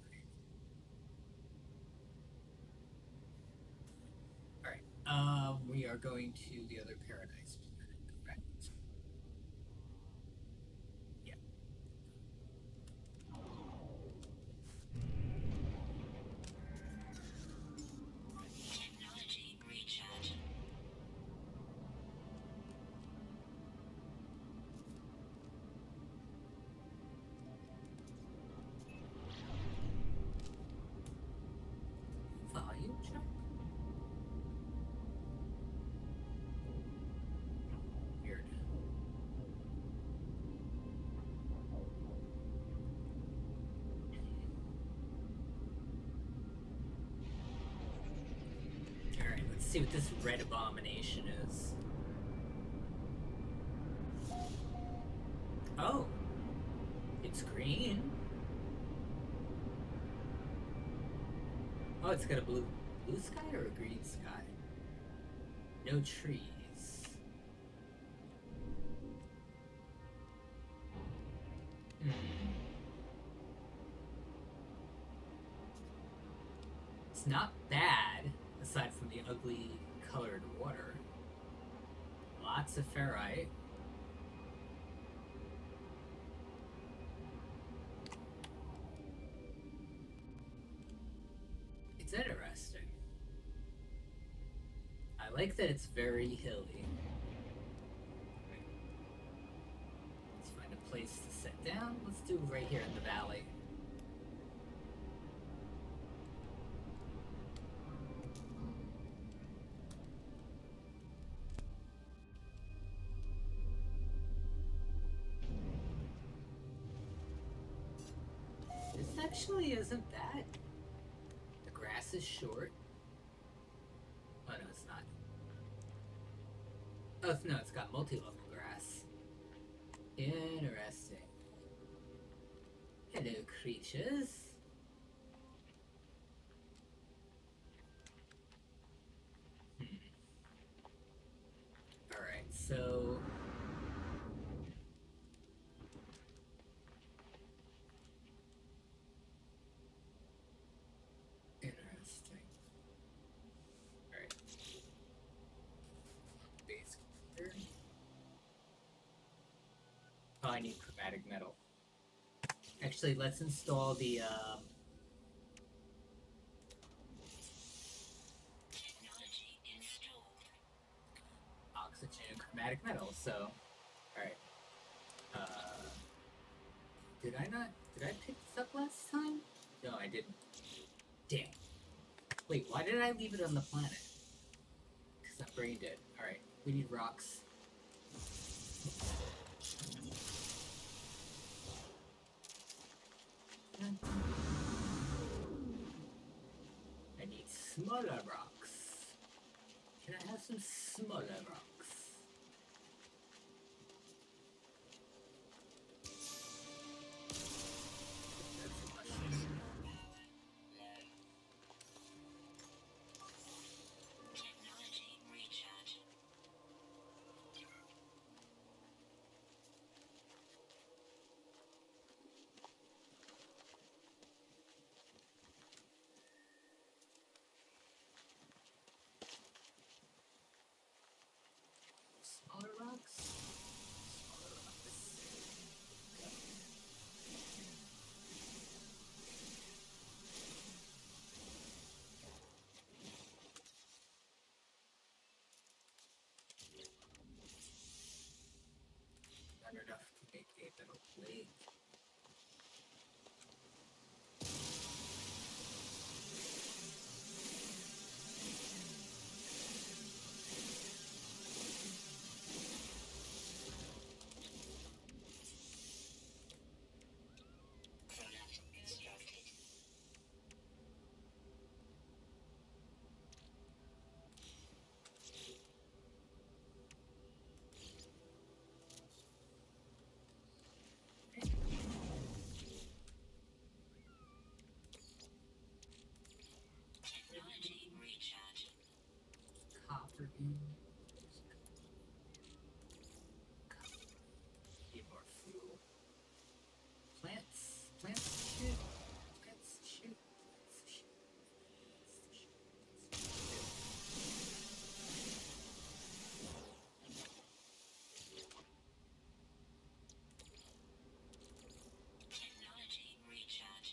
Alright, we are going to the other paradise planet, correct? Yeah. Technology recharge. Volume check? Weird. Alright, let's see what this red abomination is. Oh! It's green. Oh, it's got a blue sky or a green sky? No trees. Hmm. It's not bad, aside from the ugly colored water. Lots of ferrite. It's interesting. I like that it's very hilly. Let's find a place to set down? Let's do it right here in the valley. This actually isn't bad. The grass is short. Oh no, it's not. Oh no, it's got multi-level grass. Interesting. Hello, creatures. Alright, so... Interesting. Alright. Base clear. Oh, I need chromatic metal. Actually, let's install the, Technology installed. oxygen and chromatic metal, so... Alright. Did I pick this up last time? No, I didn't. Damn. Wait, why did I leave it on the planet? Because I'm brain dead. Alright, we need rocks. I need smaller rocks. Can I have some smaller rocks? That's a mushroom. Technology recharge. Smaller rocks? Smaller rocks. Not enough to make a metal plate. Product constructed. Technology recharge. Copper in. Need more fuel. Plants. Plants shoot. Plants shoot. Plants shoot. Technology recharge.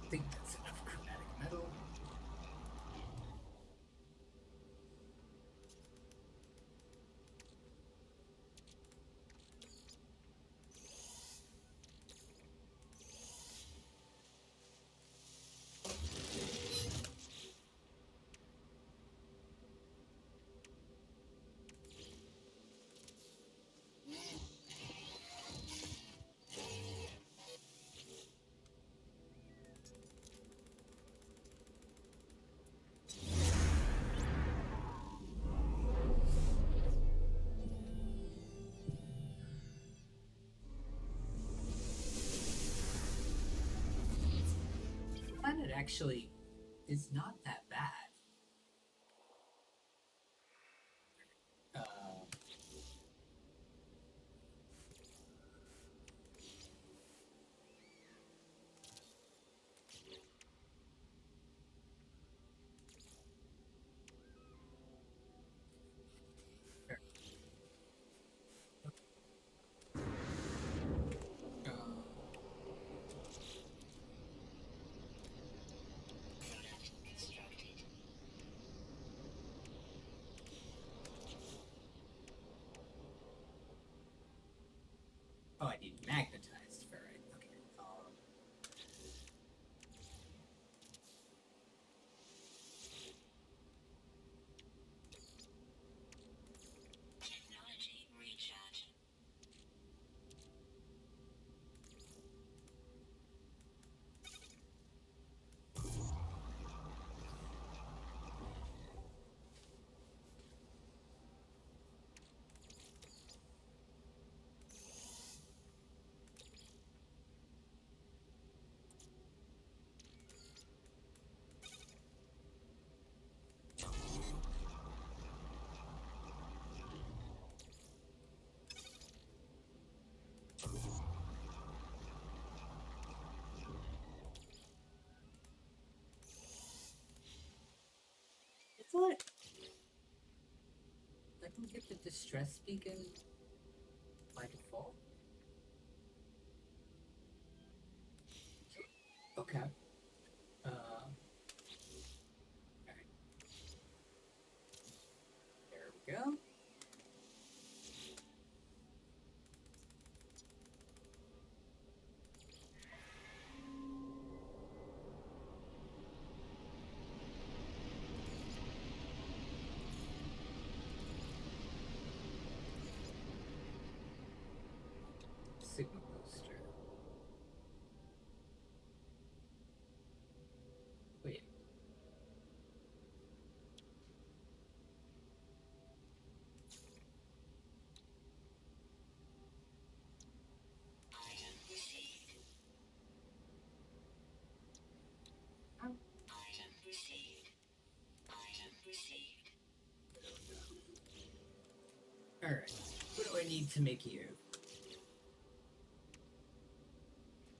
I think that's enough chromatic metal. actually is not that bad. Product constructed. Oh, I need magnetized ferrite. Okay. Technology recharge. I thought I don't get the distress beacon by default. Okay. Alright. There we go. Sigma booster. Wait. Item received. Oh. Item received. Item received. Alright. What do I need to make you?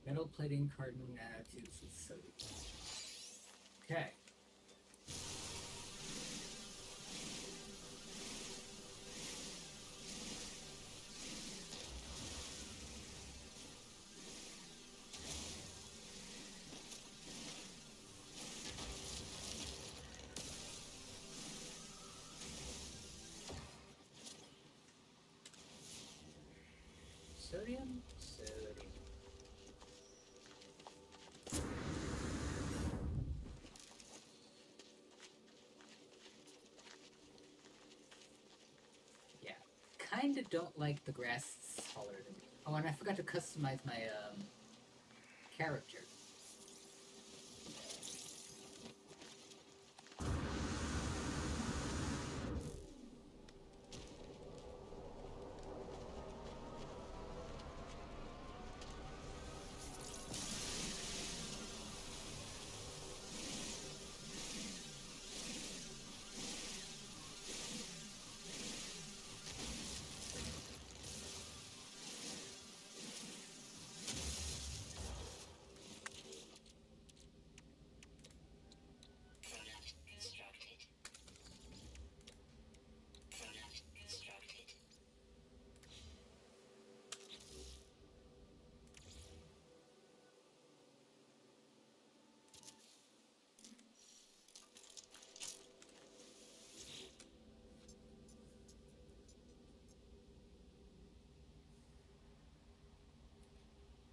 Metal plating, carbon nanotubes, and sodium. Okay. Sodium? Sodium. Yeah. Kinda don't like the grass taller than me. Oh, and I forgot to customize my, character. Product constructed. Product constructed.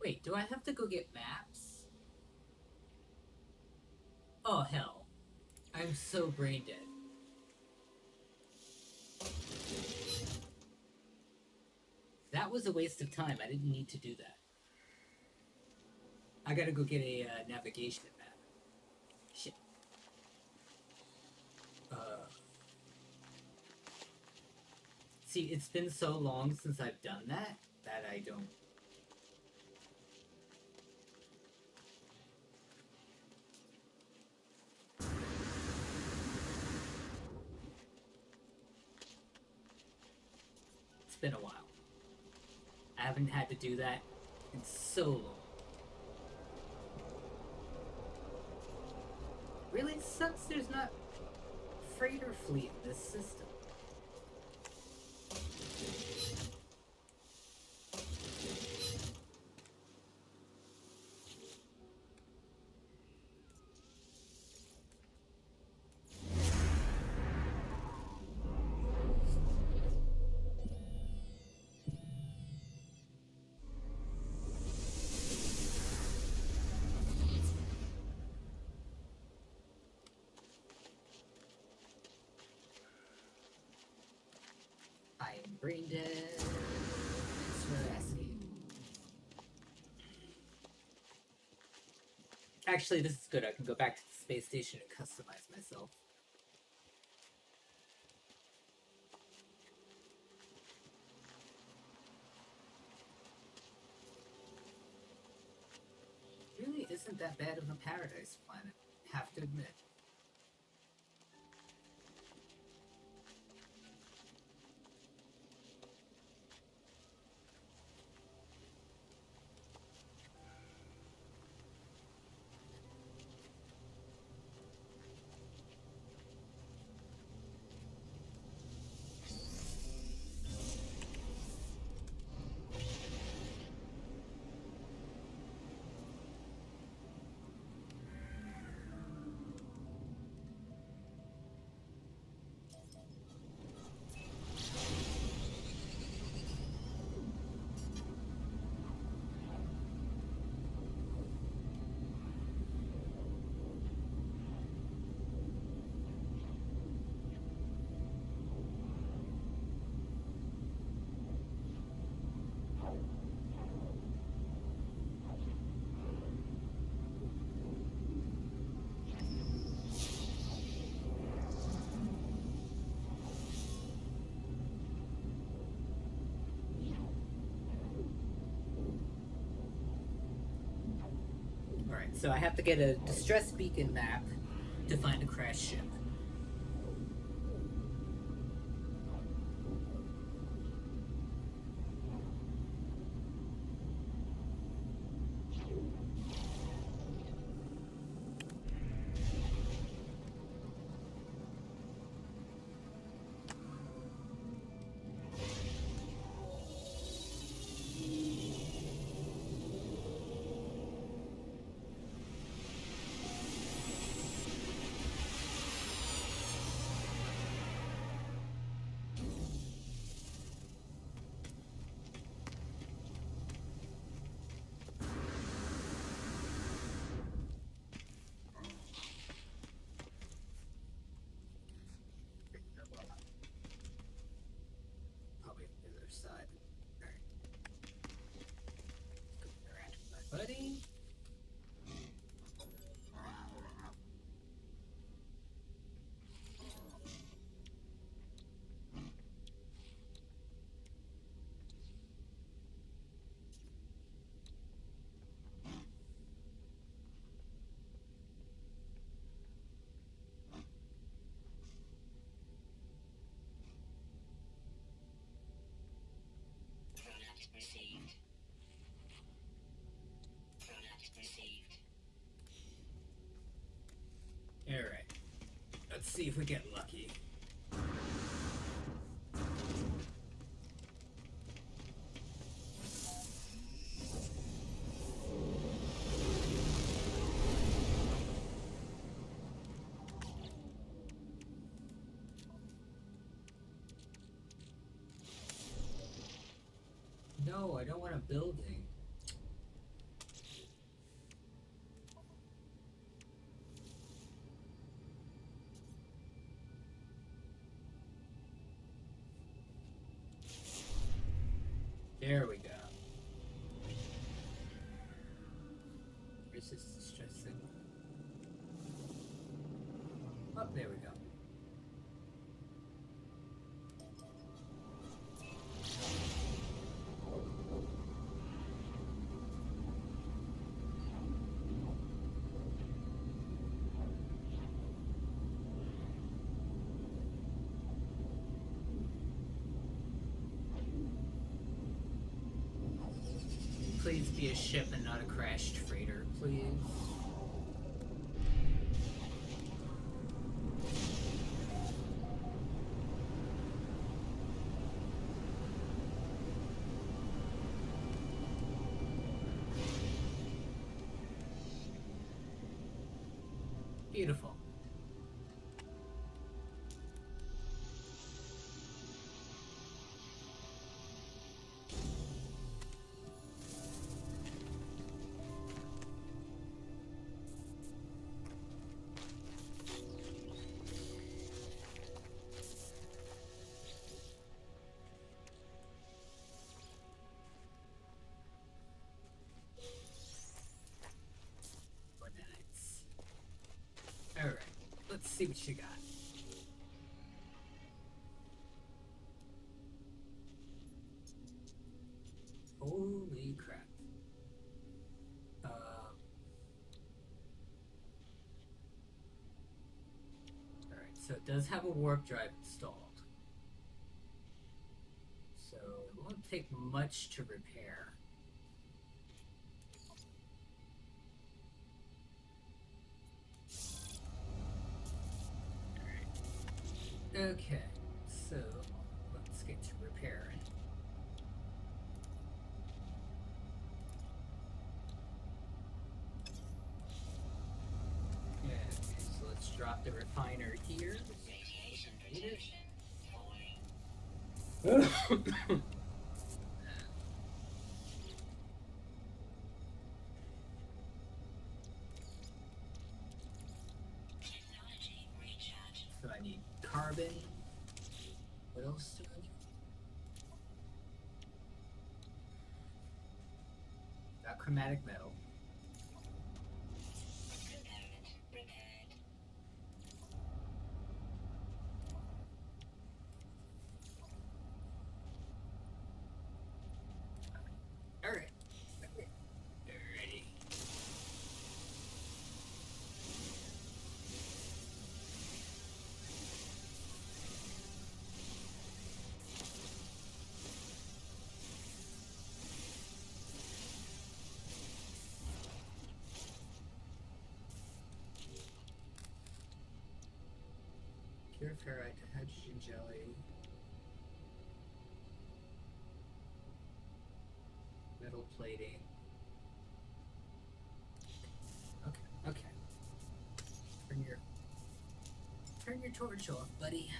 Wait, do I have to go get maps? Oh, hell. I'm so brain dead. That was a waste of time. I didn't need to do that. I gotta go get a navigation map. Shit. See, it's been so long since I've done that that I don't. been a while. I haven't had to do that in so long. Really sucks there's not freighter fleet in this system. I am brain dead. Thanks for asking. Actually, this is good. I can go back to the space station and customize myself. Really isn't that bad of a paradise planet, have to admit. Alright, so I have to get a distress beacon map to find a crashed ship. Probably on the other side. Alright. Go interact with my buddy. Product received. Product received. Alright. Let's see if we get lucky. No, I don't want a building. There we go. Where's this distress signal? Oh, there we go. please be a ship and not a crashed freighter, please? Beautiful. Nice. Alright, let's see what you got. Holy crap. Alright, so it does have a warp drive installed. So it won't take much to repair. Alright. Okay, so let's get to repairing. Okay, so let's drop the refiner here. Radiation protection. Technology recharge. So I need carbon. What else do I need? Got chromatic metal. Component repaired. Alright. Ready. Pure ferrite to hydrogen jelly. Metal plating. Okay. Turn your torch off, buddy.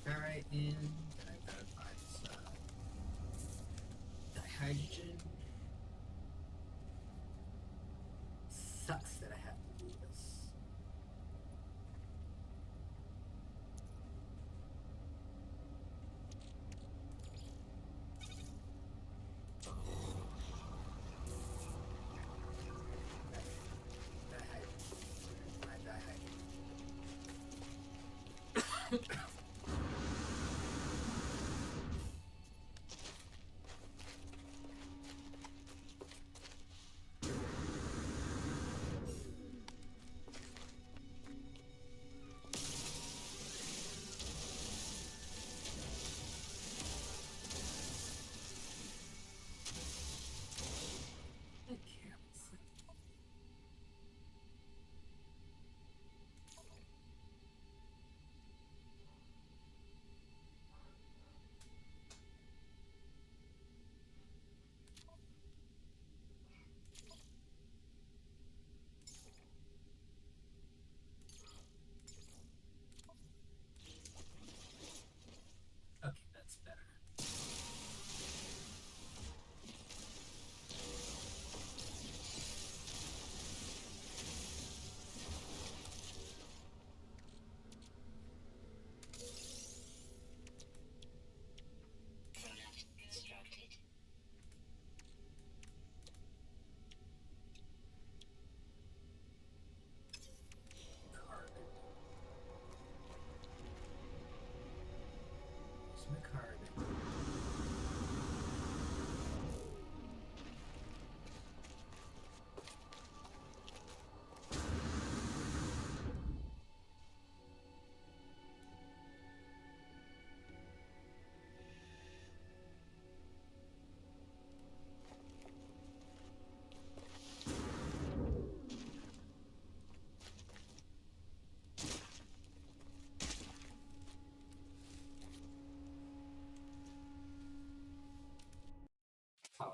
Ferrite in. Then I've got to find some dihydrogen. Sucks that I have to do this.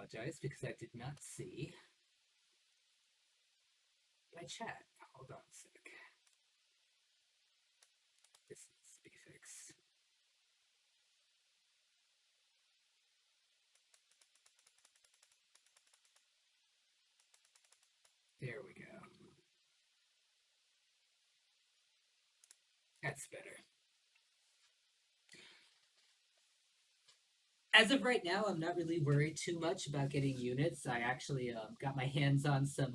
apologize because I did not see my chat. Hold on a sec. This needs to be fixed. There we go. That's better. As of right now, I'm not really worried too much about getting units. I actually got my hands on some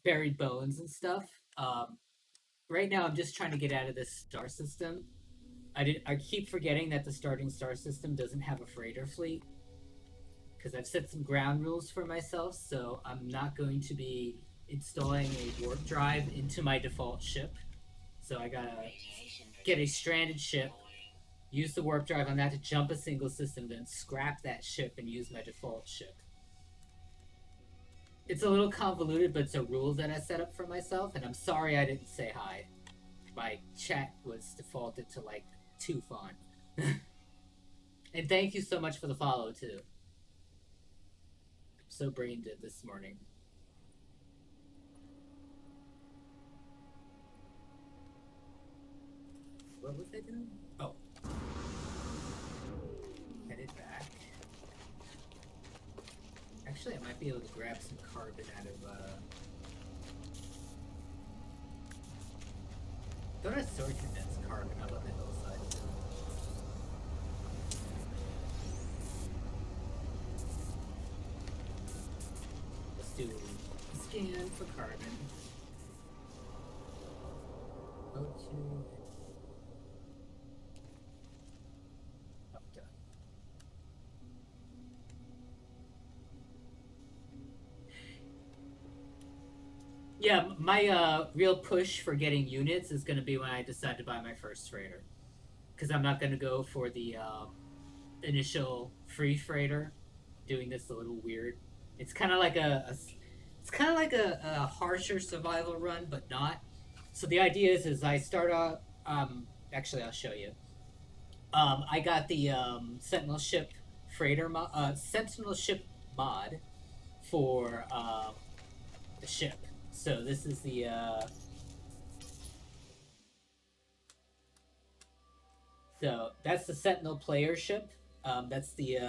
buried bones and stuff. Right now, I'm just trying to get out of this star system. I keep forgetting that the starting star system doesn't have a freighter fleet because I've set some ground rules for myself. So I'm not going to be installing a warp drive into my default ship. So I gotta get a stranded ship, use the warp drive on that to jump a single system, then scrap that ship and use my default ship. It's a little convoluted, but it's a rule that I set up for myself, and I'm sorry I didn't say hi. My chat was defaulted to like too fun. And thank you so much for the follow too. I'm so brain dead this morning. What was I doing? Oh. Headed back. Actually, I might be able to grab some carbon out of, Thought I sword condensed carbon up on the hillside, too. Let's do a scan for carbon. Go to... Yeah, my real push for getting units is going to be when I decide to buy my first freighter. Because I'm not going to go for the initial free freighter. Doing this a little weird. It's kind of like it's kind of like a harsher survival run, but not. So the idea is I start off. Actually, I'll show you. I got the Sentinel ship Sentinel ship mod for the ship. So this is the so that's the Sentinel player ship. That's the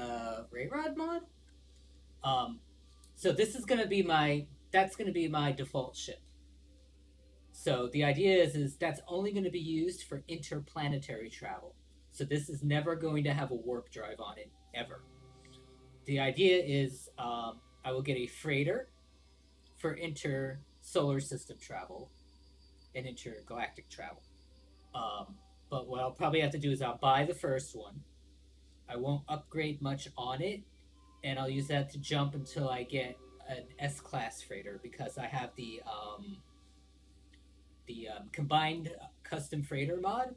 Rayrod mod. So this is gonna be that's gonna be my default ship. So the idea is that's only going to be used for interplanetary travel. So this is never going to have a warp drive on it ever. The idea is I will get a freighter for inter-solar system travel and intergalactic travel. But what I'll probably have to do is I'll buy the first one. I won't upgrade much on it, and I'll use that to jump until I get an S-class freighter because I have the combined custom freighter mod,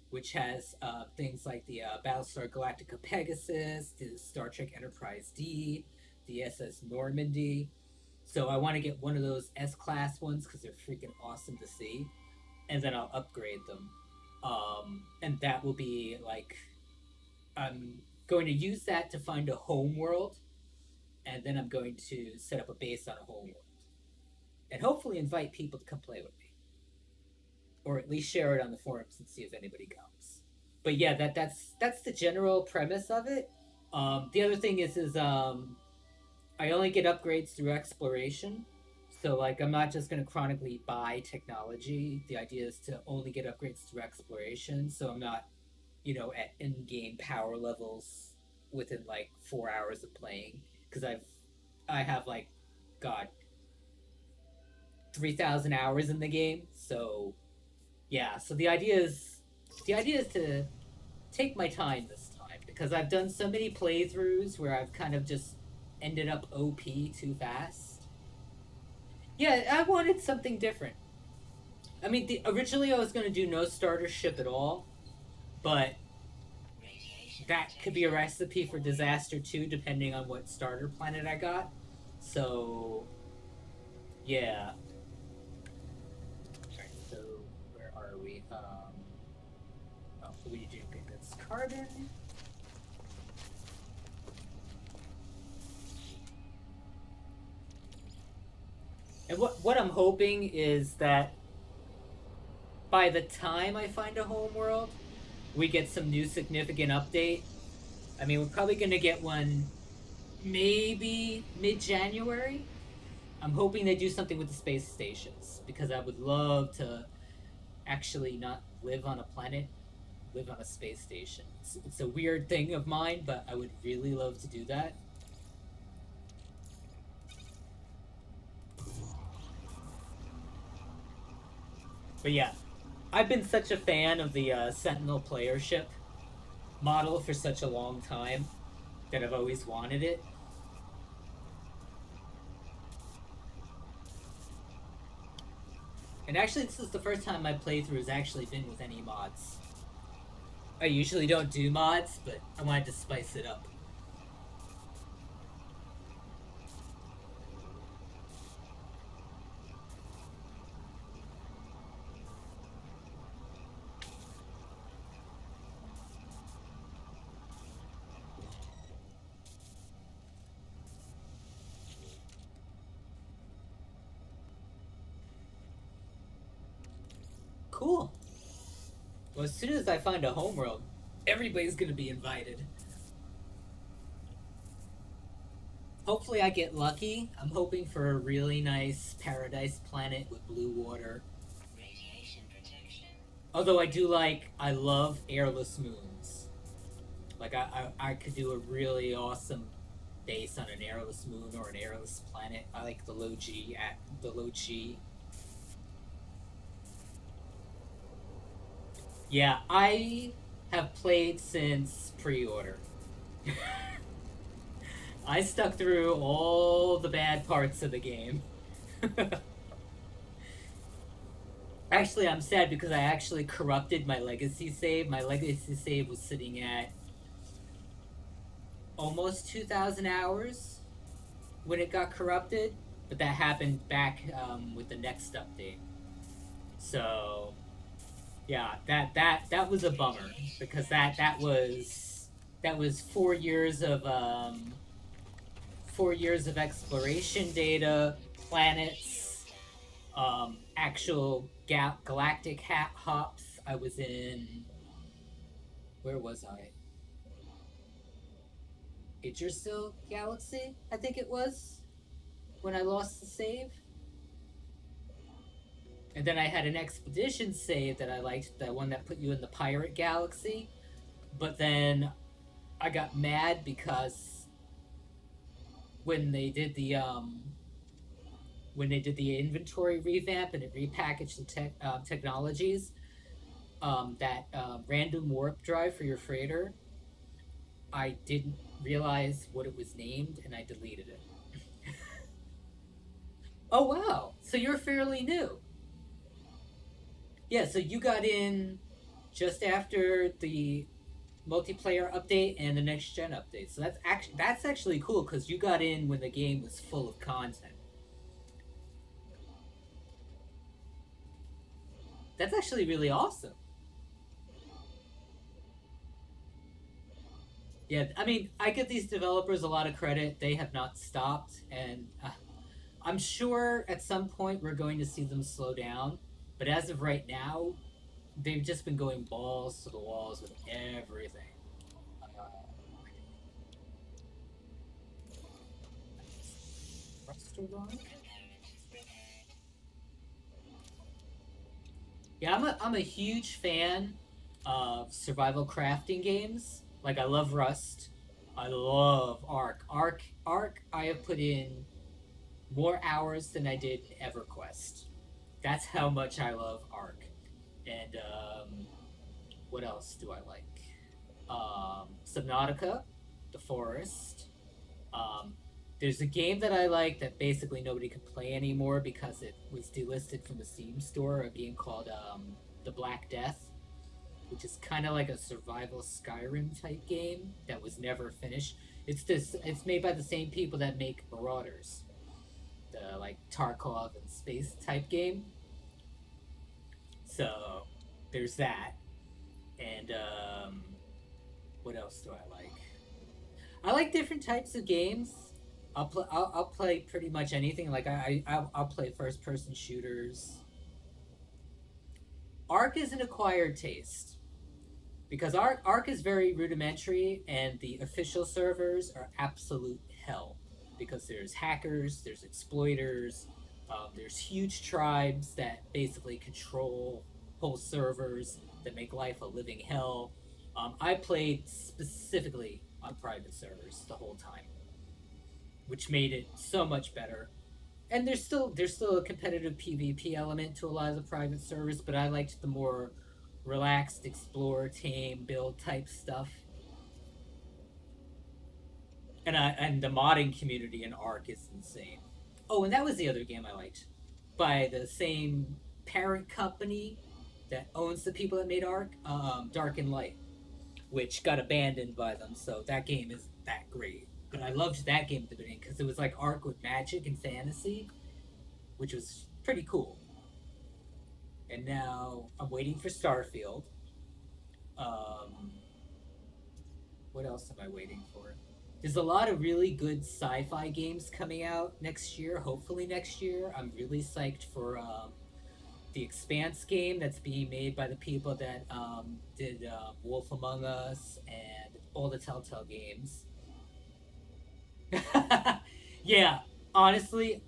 which has things like the Battlestar Galactica Pegasus, the Star Trek Enterprise D, the SS Normandy. So I want to get one of those S-class ones because they're freaking awesome to see, and then I'll upgrade them. And that will be like, I'm going to use that to find a home world, and then I'm going to set up a base on a home world, and hopefully invite people to come play with me. Or at least share it on the forums and see if anybody comes. But yeah, that's the general premise of it. The other thing is I only get upgrades through exploration. So like I'm not just gonna chronically buy technology. The idea is to only get upgrades through exploration. So I'm not, at in-game power levels within like 4 hours of playing. Because I have like, God, 3,000 hours in the game. So yeah, so the idea is to take my time this time because I've done so many playthroughs where I've kind of just ended up OP too fast. Yeah, I wanted something different. I mean, originally I was going to do no starter ship at all, but that could be a recipe for disaster too, depending on what starter planet I got. So, yeah. We do pick this carbon. And what I'm hoping is that by the time I find a home world, we get some new significant update. I mean, we're probably gonna get one maybe mid January. I'm hoping they do something with the space stations because I would love to actually not live on a planet, live on a space station. It's a weird thing of mine, but I would really love to do that. But yeah, I've been such a fan of the Sentinel player ship model for such a long time that I've always wanted it. And actually, this is the first time my playthrough has actually been with any mods. I usually don't do mods, but I wanted to spice it up. Cool. Well, as soon as I find a homeworld, everybody's gonna be invited. Hopefully, I get lucky. I'm hoping for a really nice paradise planet with blue water. Radiation protection. Although I love airless moons. Like I could do a really awesome base on an airless moon or an airless planet. I like the low G at the low G. Yeah, I have played since pre-order. I stuck through all the bad parts of the game. Actually, I'm sad because I actually corrupted my legacy save. My legacy save was sitting at almost 2,000 hours when it got corrupted, but that happened back with the next update. So yeah, that was a bummer because that was 4 years of 4 years of exploration data, planets, actual galactic hops. I was in, where was I? Idrisil Galaxy, I think it was, when I lost the save. And then I had an expedition save that I liked, the one that put you in the pirate galaxy. But then I got mad because when they did the inventory revamp and it repackaged the technologies, that random warp drive for your freighter, I didn't realize what it was named and I deleted it. Oh wow! So you're fairly new. Yeah, so you got in just after the multiplayer update and the next gen update. So that's actually cool because you got in when the game was full of content. That's actually really awesome. Yeah, I mean, I give these developers a lot of credit. They have not stopped, and I'm sure at some point we're going to see them slow down. But as of right now, they've just been going balls to the walls with everything. Restaurant? Yeah, I'm a huge fan of survival crafting games. Like I love Rust. I love Ark. Ark. I have put in more hours than I did in EverQuest. That's how much I love Ark. And what else do I like? Subnautica, The Forest. Um, there's a game that I like that basically nobody can play anymore because it was delisted from the Steam store. A game called The Black Death, which is kind of like a survival Skyrim type game that was never finished. It's made by the same people that make Marauders, the like Tarkov and space type game. So there's that. And what else do I like? I like different types of games. I'll play pretty much anything. Like I'll play first person shooters. Arc is an acquired taste because Arc is very rudimentary, and the official servers are absolute hell because there's hackers, there's exploiters, there's huge tribes that basically control whole servers that make life a living hell. I played specifically on private servers the whole time, which made it so much better. And there's still a competitive PvP element to a lot of the private servers, but I liked the more relaxed, explore, tame, build type stuff. And the modding community in Ark is insane. Oh, and that was the other game I liked, by the same parent company that owns the people that made Ark, Dark and Light, which got abandoned by them. So that game is that great. But I loved that game at the beginning because it was like Ark with magic and fantasy, which was pretty cool. And now I'm waiting for Starfield. Um, what else am I waiting for? There's a lot of really good sci-fi games coming out next year. Hopefully next year. I'm really psyched for the Expanse game that's being made by the people that did Wolf Among Us and all the Telltale games. Yeah, honestly,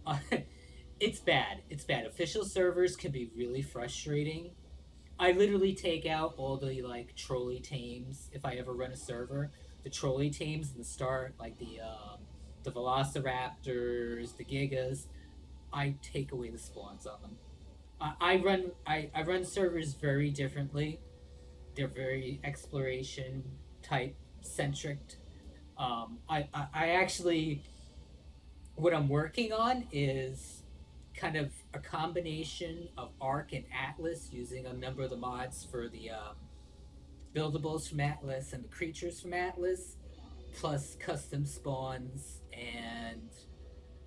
it's bad. It's bad. Official servers can be really frustrating. I literally take out all the like trolley tames if I ever run a server. The trolley tames in the start, like the Velociraptors, the Gigas. I take away the spawns on them. I run servers very differently. They're very exploration type centric. I actually, what I'm working on is kind of a combination of Arc and Atlas, using a number of the mods for the buildables from Atlas and the creatures from Atlas, plus custom spawns and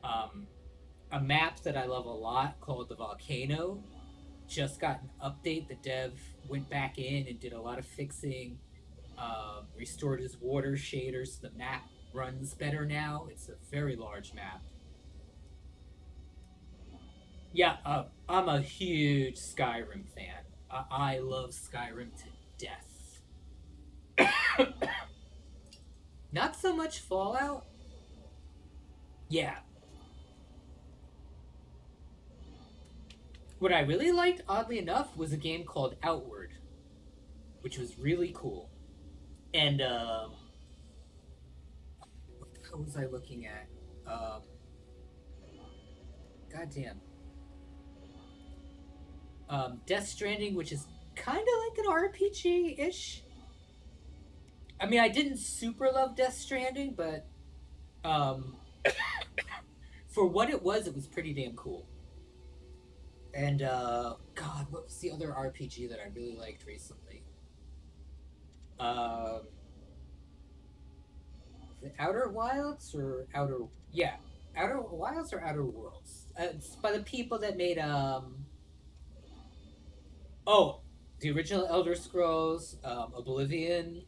um, a map that I love a lot called the Volcano. Just got an update. The dev went back in and did a lot of fixing, restored his water shaders. The map runs better now. It's a very large map. Yeah, I'm a huge Skyrim fan. I love Skyrim to death. Not so much Fallout. Yeah. What I really liked, oddly enough, was a game called Outward, which was really cool. And what was I looking at? Goddamn. Death Stranding, which is kind of like an RPG ish. I mean, I didn't super love Death Stranding, but um, for what it was pretty damn cool. And God, what was the other RPG that I really liked recently? Um, the Outer Wilds or Outer? Yeah, Outer Wilds or Outer Worlds? It's by the people that made oh, the original Elder Scrolls, Oblivion.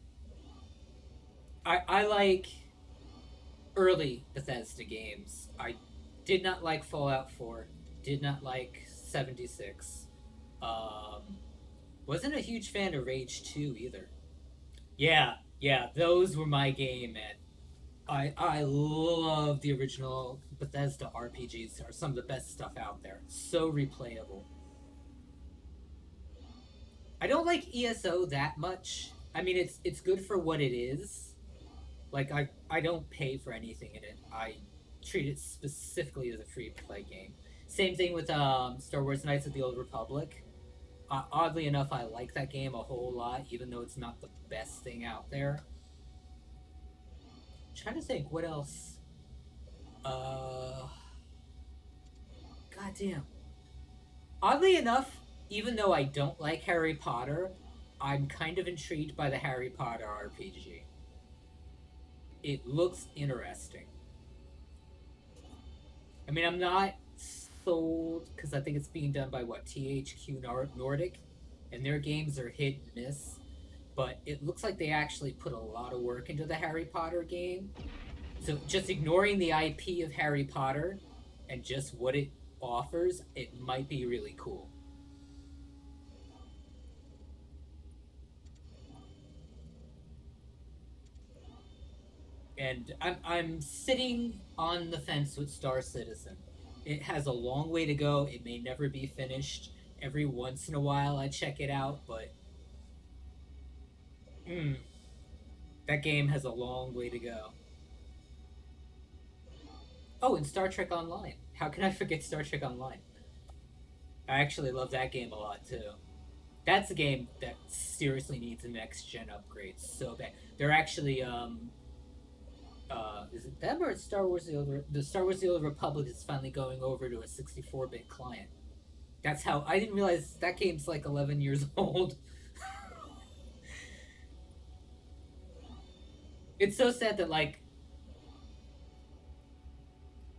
I like early Bethesda games. I did not like Fallout 4. Did not like 76. Um, wasn't a huge fan of Rage 2 either. Yeah, yeah, those were my game, man. I love the original Bethesda RPGs. Are some of the best stuff out there. So replayable. I don't like ESO that much. I mean, it's good for what it is. Like I don't pay for anything in it. I treat it specifically as a free play game. Same thing with Star Wars Knights of the Old Republic. Oddly enough, I like that game a whole lot, even though it's not the best thing out there. I'm trying to think what else. Uh, Goddamn. Oddly enough, even though I don't like Harry Potter, I'm kind of intrigued by the Harry Potter RPG. It looks interesting. I mean, I'm not sold because I think it's being done by what, THQ Nordic, and their games are hit and miss. But it looks like they actually put a lot of work into the Harry Potter game, So just ignoring the IP of Harry Potter and just what it offers, it might be really cool. And I'm sitting on the fence with Star Citizen. It has a long way to go. It may never be finished. Every once in a while, I check it out, but mm, that game has a long way to go. Oh, and Star Trek Online. How can I forget Star Trek Online? I actually love that game a lot too. That's a game that seriously needs a next gen upgrade so bad. They're actually is it them or Star Wars the Star Wars the Old Republic is finally going over to a 64-bit client. That's how I didn't realize that game's like 11 years old. It's so sad that like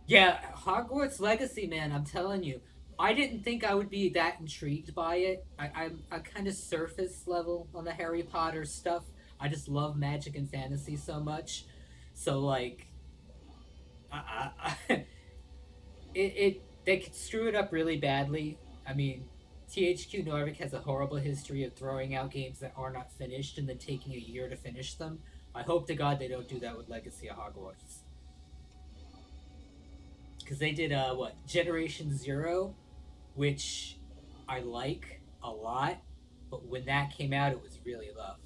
yeah, Hogwarts Legacy, man, I'm telling you. I didn't think I would be that intrigued by it. I'm kind of surface level on the Harry Potter stuff. I just love magic and fantasy so much. So like I it they could screw it up really badly. I mean, THQ Nordic has a horrible history of throwing out games that are not finished and then taking a year to finish them. I hope to God they don't do that with Legacy of Hogwarts. Because they did what Generation Zero, which I like a lot, but when that came out, it was really rough.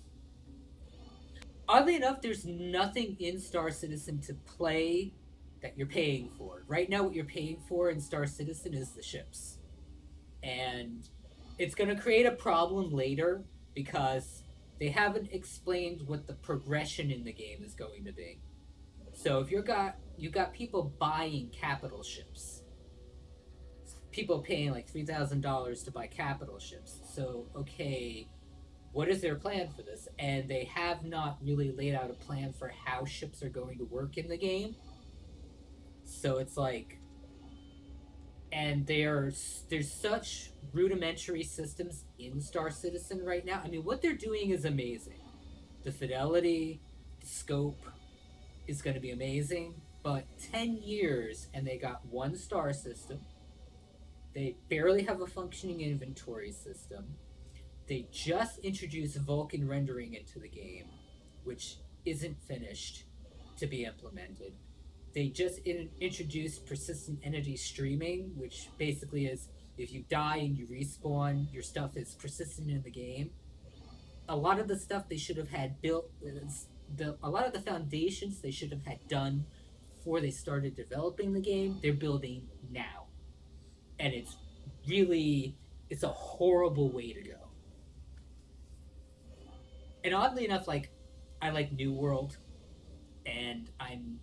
Oddly enough, there's nothing in Star Citizen to play that you're paying for. Right now, what you're paying for in Star Citizen is the ships, and it's going to create a problem later because they haven't explained what the progression in the game is going to be. So if you got people buying capital ships, people paying like $3,000 to buy capital ships. So okay, what is their plan for this? And they have not really laid out a plan for how ships are going to work in the game. So it's like, and there's such rudimentary systems in Star Citizen right now. I mean, what they're doing is amazing. The fidelity, the scope is going to be amazing. But 10 years and they got one star system. They barely have a functioning inventory system. They just introduced Vulkan rendering into the game, which isn't finished to be implemented. They just introduced persistent entity streaming, which basically is if you die and you respawn, your stuff is persistent in the game. A lot of the stuff they should have had built, a lot of the foundations they should have had done before they started developing the game, they're building now, and it's a horrible way to go. And oddly enough, like I like New World, and I'm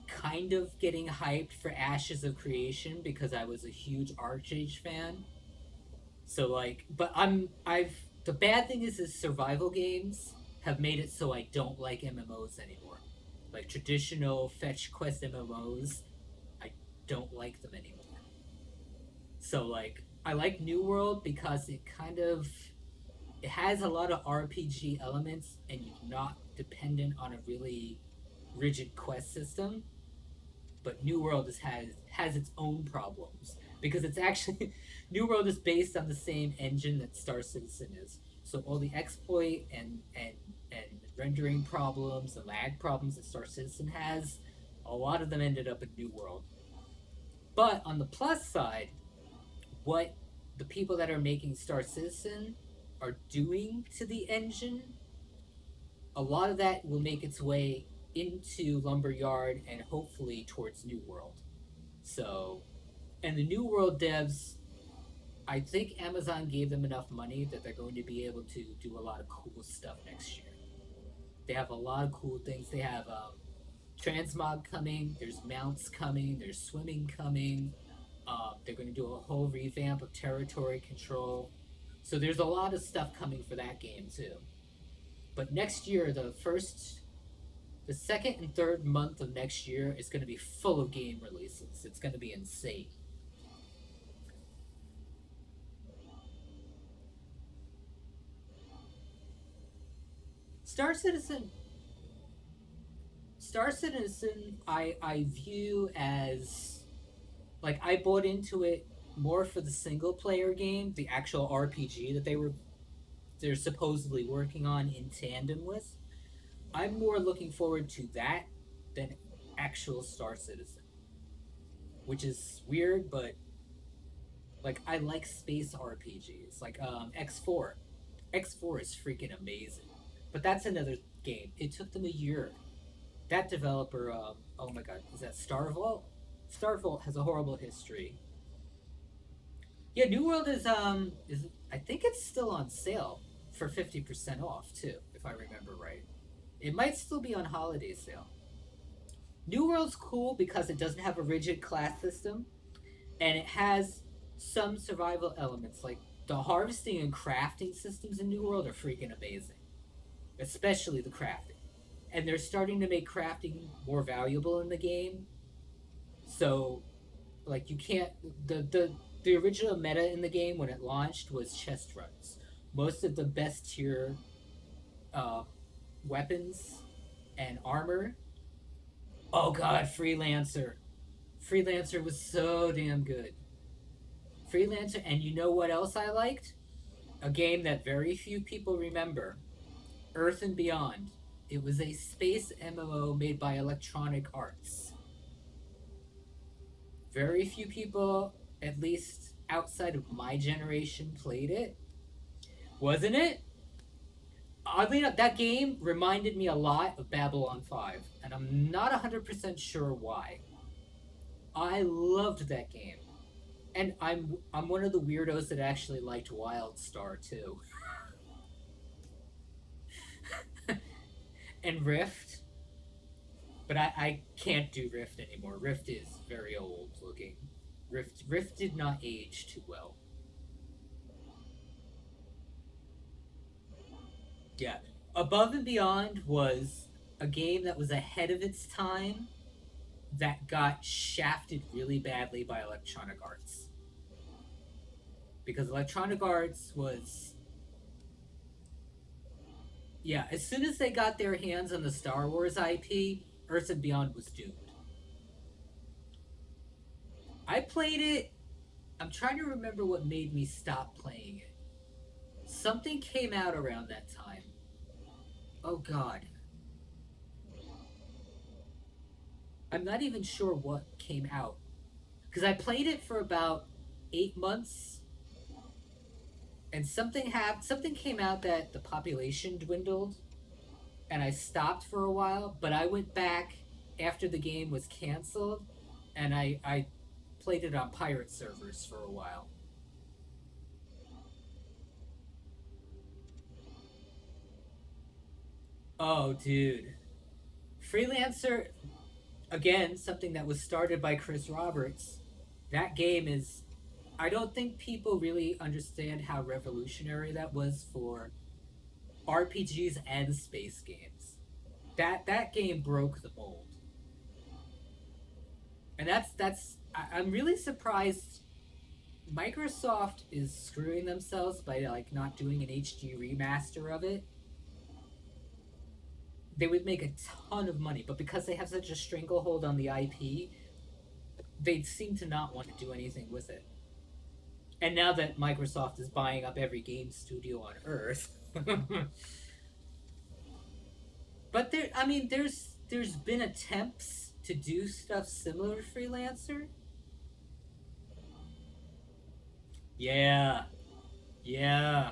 kind of getting hyped for Ashes of Creation because I was a huge Archage fan. So like, but I've the bad thing is survival games have made it so I don't like MMOs anymore. Like traditional fetch quest MMOs, I don't like them anymore. So like, I like New World because it has a lot of RPG elements and you're not dependent on a really rigid quest system. But New World has its own problems because it's actually New World is based on the same engine that Star Citizen is. So all the exploit and rendering problems and lag problems that Star Citizen has, a lot of them ended up in New World. But on the plus side, what the people that are making Star Citizen are doing to the engine, a lot of that will make its way into Lumberyard and hopefully towards New World. So, and the New World devs, I think Amazon gave them enough money that they're going to be able to do a lot of cool stuff next year. They have a lot of cool things. They have transmog coming. There's mounts coming. There's swimming coming. They're going to do a whole revamp of territory control. So there's a lot of stuff coming for that game too. But next year, the second and third month of next year is going to be full of game releases. It's going to be insane. Star Citizen Star Citizen I view as like I bought into it more for the single player game, the actual RPG that they're supposedly working on in tandem with. I'm more looking forward to that than actual Star Citizen, which is weird, but like I like space RPGs, like X4. X4 is freaking amazing, but that's another game. It took them a year. That developer, oh my god, is that Starvault? Starvault has a horrible history. Yeah, New World is I think it's still on sale for 50% off too, if I remember right. It might still be on holiday sale. New World's cool because it doesn't have a rigid class system and it has some survival elements like the harvesting and crafting systems in New World are freaking amazing, especially the crafting. And they're starting to make crafting more valuable in the game. So, like you can't the original meta in the game when it launched was chest runs. Most of the best tier uh, weapons and armor. Oh god, Freelancer. Freelancer was so damn good. Freelancer, and you know what else I liked? A game that very few people remember, Earth and Beyond. It was a space MMO made by Electronic Arts. Very few people, at least outside of my generation, played it. Wasn't it? Oddly enough, that game reminded me a lot of Babylon 5, and I'm not 100% sure why. I loved that game. And I'm one of the weirdos that actually liked Wildstar too. And Rift. But I can't do Rift anymore. Rift is very old looking. Rift did not age too well. Yeah. Above and Beyond was a game that was ahead of its time that got shafted really badly by Electronic Arts. Because Electronic Arts was. Yeah, as soon as they got their hands on the Star Wars IP, Earth and Beyond was doomed. I played it. I'm trying to remember what made me stop playing it. Something came out around that time. Oh god. I'm not even sure what came out. Because I played it for about 8 months, and something came out that the population dwindled, and I stopped for a while. But I went back after the game was canceled, and I played it on pirate servers for a while. Oh, dude, Freelancer again, something that was started by Chris Roberts. That game is. I don't think people really understand how revolutionary that was for RPGs and space games. That game broke the mold, and I'm really surprised. Microsoft is screwing themselves by like not doing an HD remaster of it. They would make a ton of money, but because they have such a stranglehold on the IP, they seem to not want to do anything with it. And now that Microsoft is buying up every game studio on Earth, but there's been attempts to do stuff similar to Freelancer. Yeah, yeah.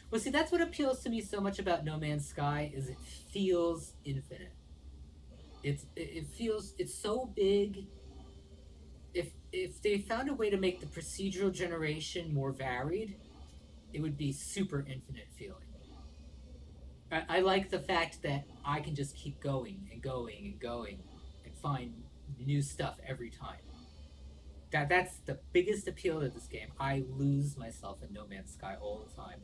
Well, see, that's what appeals to me so much about No Man's Sky is it feels infinite. It feels it's so big. If they found a way to make the procedural generation more varied, it would be super infinite feeling. I like the fact that I can just keep going and going and going and find new stuff every time. That's the biggest appeal to this game. I lose myself in No Man's Sky all the time,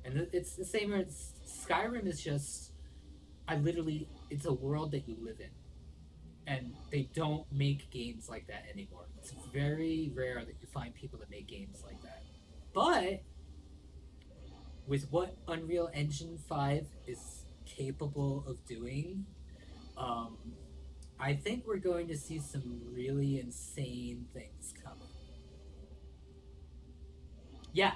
and it's the same as Skyrim is just. I literally, it's a world that you live in, and they don't make games like that anymore. It's very rare that you find people that make games like that. But with what Unreal Engine 5 is capable of doing, Um, I think we're going to see some really insane things coming. Yeah,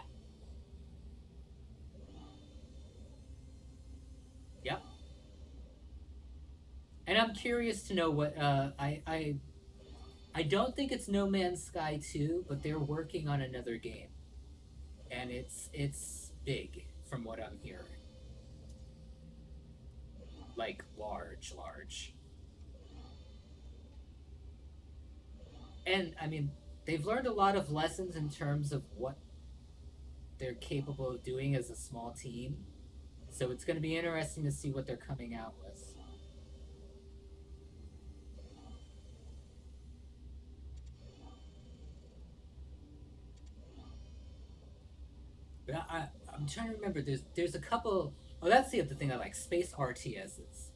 yep. And I'm curious to know what I don't think it's No Man's Sky 2, but they're working on another game. And it's big from what I'm hearing. Like large. And I mean, they've learned a lot of lessons in terms of what they're capable of doing as a small team. So it's going to be interesting to see what they're coming out with. But I'm trying to remember. There's a couple. Oh, that's the other thing I like. Space RTSs.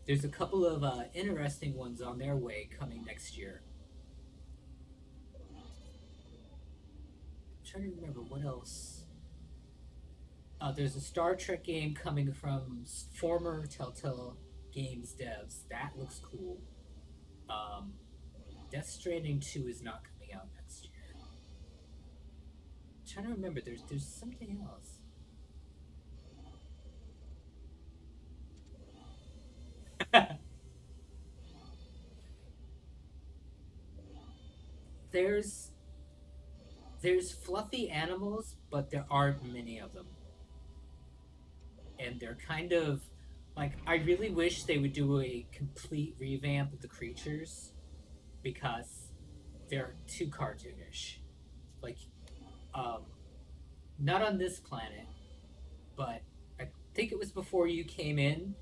There's a couple of interesting ones on their way coming next year. I'm trying to remember what else. There's a Star Trek game coming from former Telltale Games devs. That looks cool. Um, Death Stranding 2 is not coming out next year. I'm trying to remember. There's something else. there's there's fluffy animals, but there aren't many of them, and they're kind of like I really wish they would do a complete revamp of the creatures because they're too cartoonish. Like, um, not on this planet, but I think it was before you came in.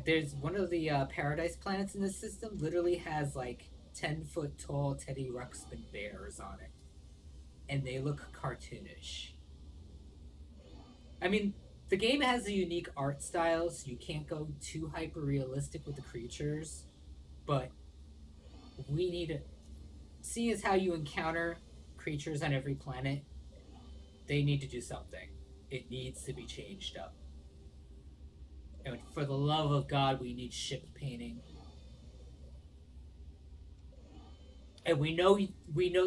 There's one of the paradise planets in this system. Literally has like 10-foot tall Teddy Ruxpin bears on it, and they look cartoonish. I mean, the game has a unique art style, so you can't go too hyper realistic with the creatures. But we need to see as how you encounter creatures on every planet. They need to do something. It needs to be changed up. And for the love of God, we need ship painting. And we know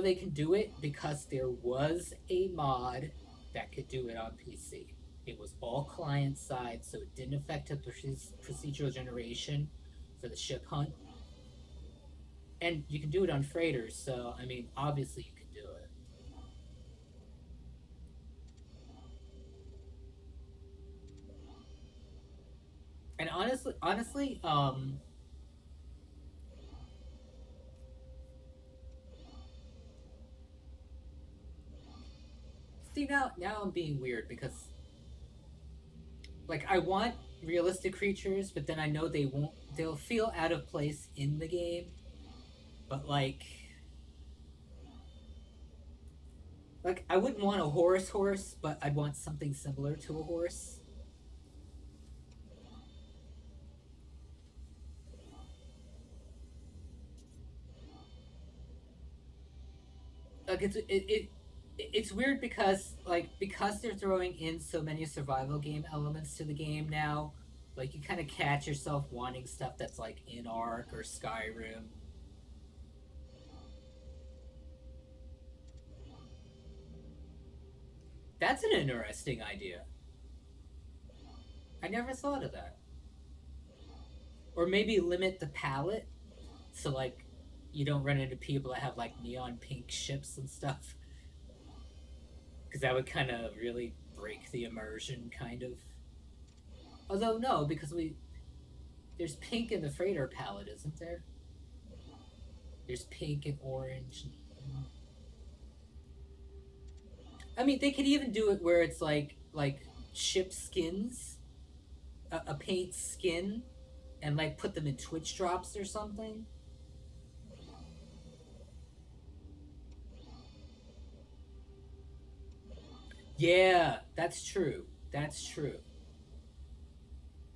they can do it because there was a mod that could do it on PC. It was all client side, so it didn't affect the procedural generation for the ship hunt. And you can do it on freighters, so I mean, obviously you can do it. And honestly, see now I'm being weird because like I want realistic creatures, but then I know they won't. They'll feel out of place in the game. But like I wouldn't want a horse, but I'd want something similar to a horse. Like it's weird because because they're throwing in so many survival game elements to the game now. Like you kind of catch yourself wanting stuff that's like in Ark or Skyrim. That's an interesting idea. I never thought of that. Or maybe limit the palette so like you don't run into people that have like neon pink ships and stuff because that would kind of really break the immersion kind of. Although no, because we there's pink in the freighter palette, isn't there? There's pink and orange. I mean, they could even do it where it's like ship skins, a paint skin, and like put them in Twitch drops or something. Yeah, that's true. That's true.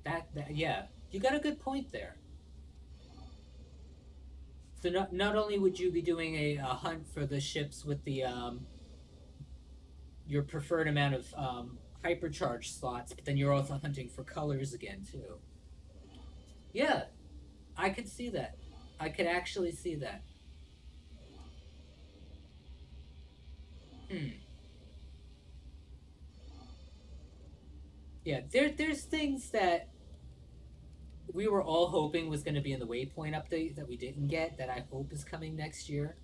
That yeah, you got a good point there. So not only would you be doing a hunt for the ships with the your preferred amount of hypercharge slots, but then you're also hunting for colors again too. Yeah, I could see that. I could actually see that. Hmm. Yeah, there's things that we were all hoping was going to be in the Waypoint update that we didn't get that I hope is coming next year.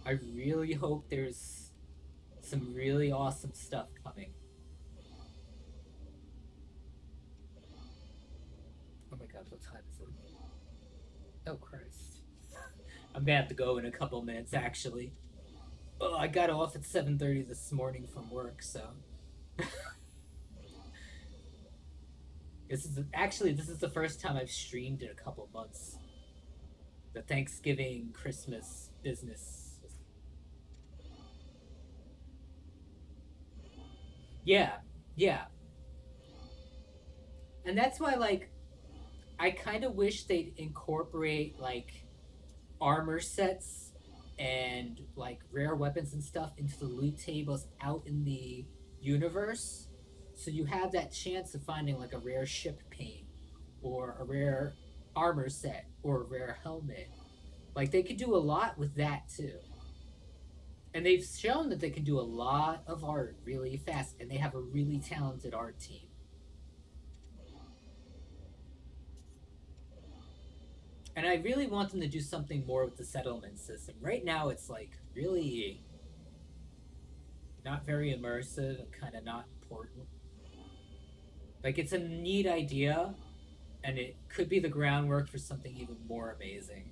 I really hope there's some really awesome stuff coming. Oh my god, what time is it? Oh Christ. I'm gonna have to go in a couple minutes actually. Oh, I got off at 7:30 this morning from work, so this is the first time I've streamed in a couple months. The Thanksgiving Christmas business. Yeah, yeah, and that's why like I kind of wish they'd incorporate like armor sets and like rare weapons and stuff into the loot tables out in the universe, so you have that chance of finding like a rare ship paint or a rare armor set or a rare helmet. Like they could do a lot with that too. And they've shown that they can do a lot of art really fast, and they have a really talented art team. And I really want them to do something more with the settlement system. Right now, it's like really not very immersive and kind of not important. Like, it's a neat idea, and it could be the groundwork for something even more amazing.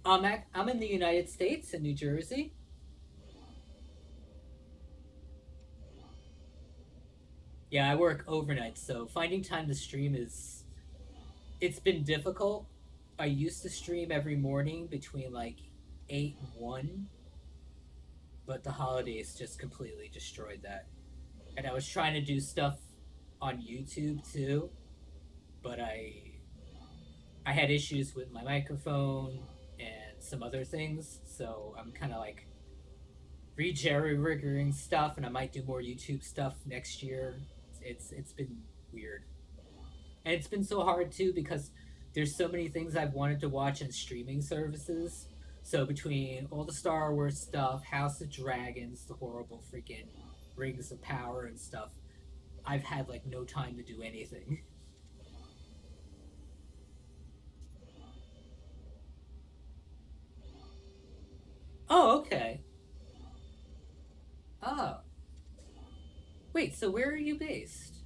I'm in the United States, in New Jersey. Yeah, I work overnight, so finding time to stream is. It's been difficult. I used to stream every morning between like 8 and 1, but the holidays just completely destroyed that. And I was trying to do stuff on YouTube too, but I had issues with my microphone and some other things, so I'm kind of like re-jerry riggering stuff, and I might do more YouTube stuff next year. It's been weird, and it's been so hard too because there's so many things I've wanted to watch in streaming services. So between all the Star Wars stuff, House of Dragons, the horrible freaking Rings of Power and stuff, I've had like no time to do anything. Oh, okay. Oh, wait. So where are you based?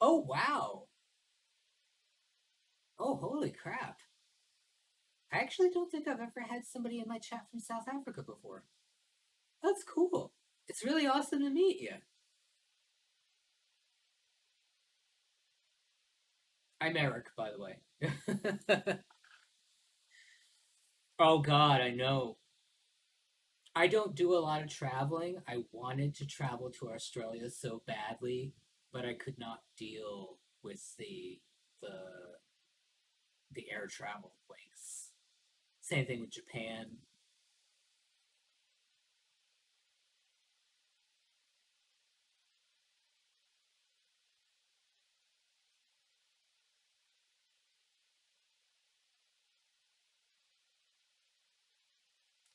Oh, wow. Oh, holy crap. I actually don't think I've ever had somebody in my chat from South Africa before. That's cool. It's really awesome to meet you. I'm Eric, by the way. Oh, God, I know. I don't do a lot of traveling. I wanted to travel to Australia so badly, but I could not deal with the the air travel links. Same thing with Japan.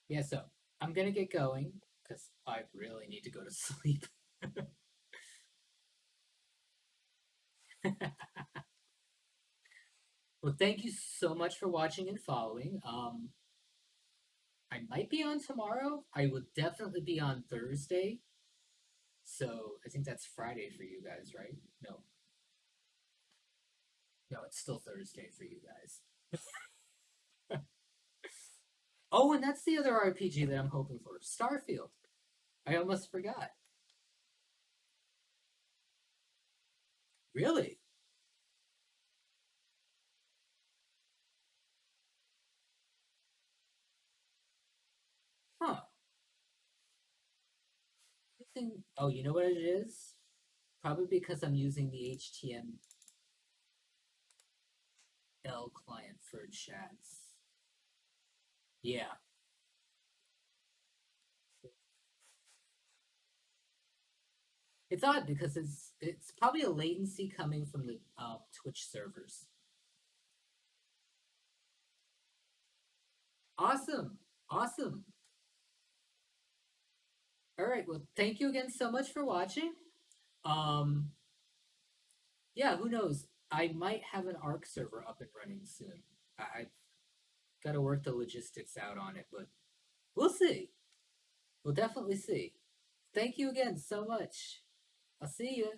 Yeah, so I'm gonna get going because I really need to go to sleep. Well, thank you so much for watching and following. I might be on tomorrow. I will definitely be on Thursday. So I think that's Friday for you guys, right? No, No, it's still Thursday for you guys. Oh, and that's the other RPG that I'm hoping for, Starfield. I almost forgot. Really? Huh. I think, oh, you know what it is? Probably because I'm using the HTML client for chats. Yeah. It's odd because it's probably a latency coming from the Twitch servers. Awesome. Awesome. All right. Well, thank you again so much for watching. Um, yeah, who knows? I might have an Arc server up and running soon. I've got to work the logistics out on it, but we'll see. We'll definitely see. Thank you again so much. I'll see you.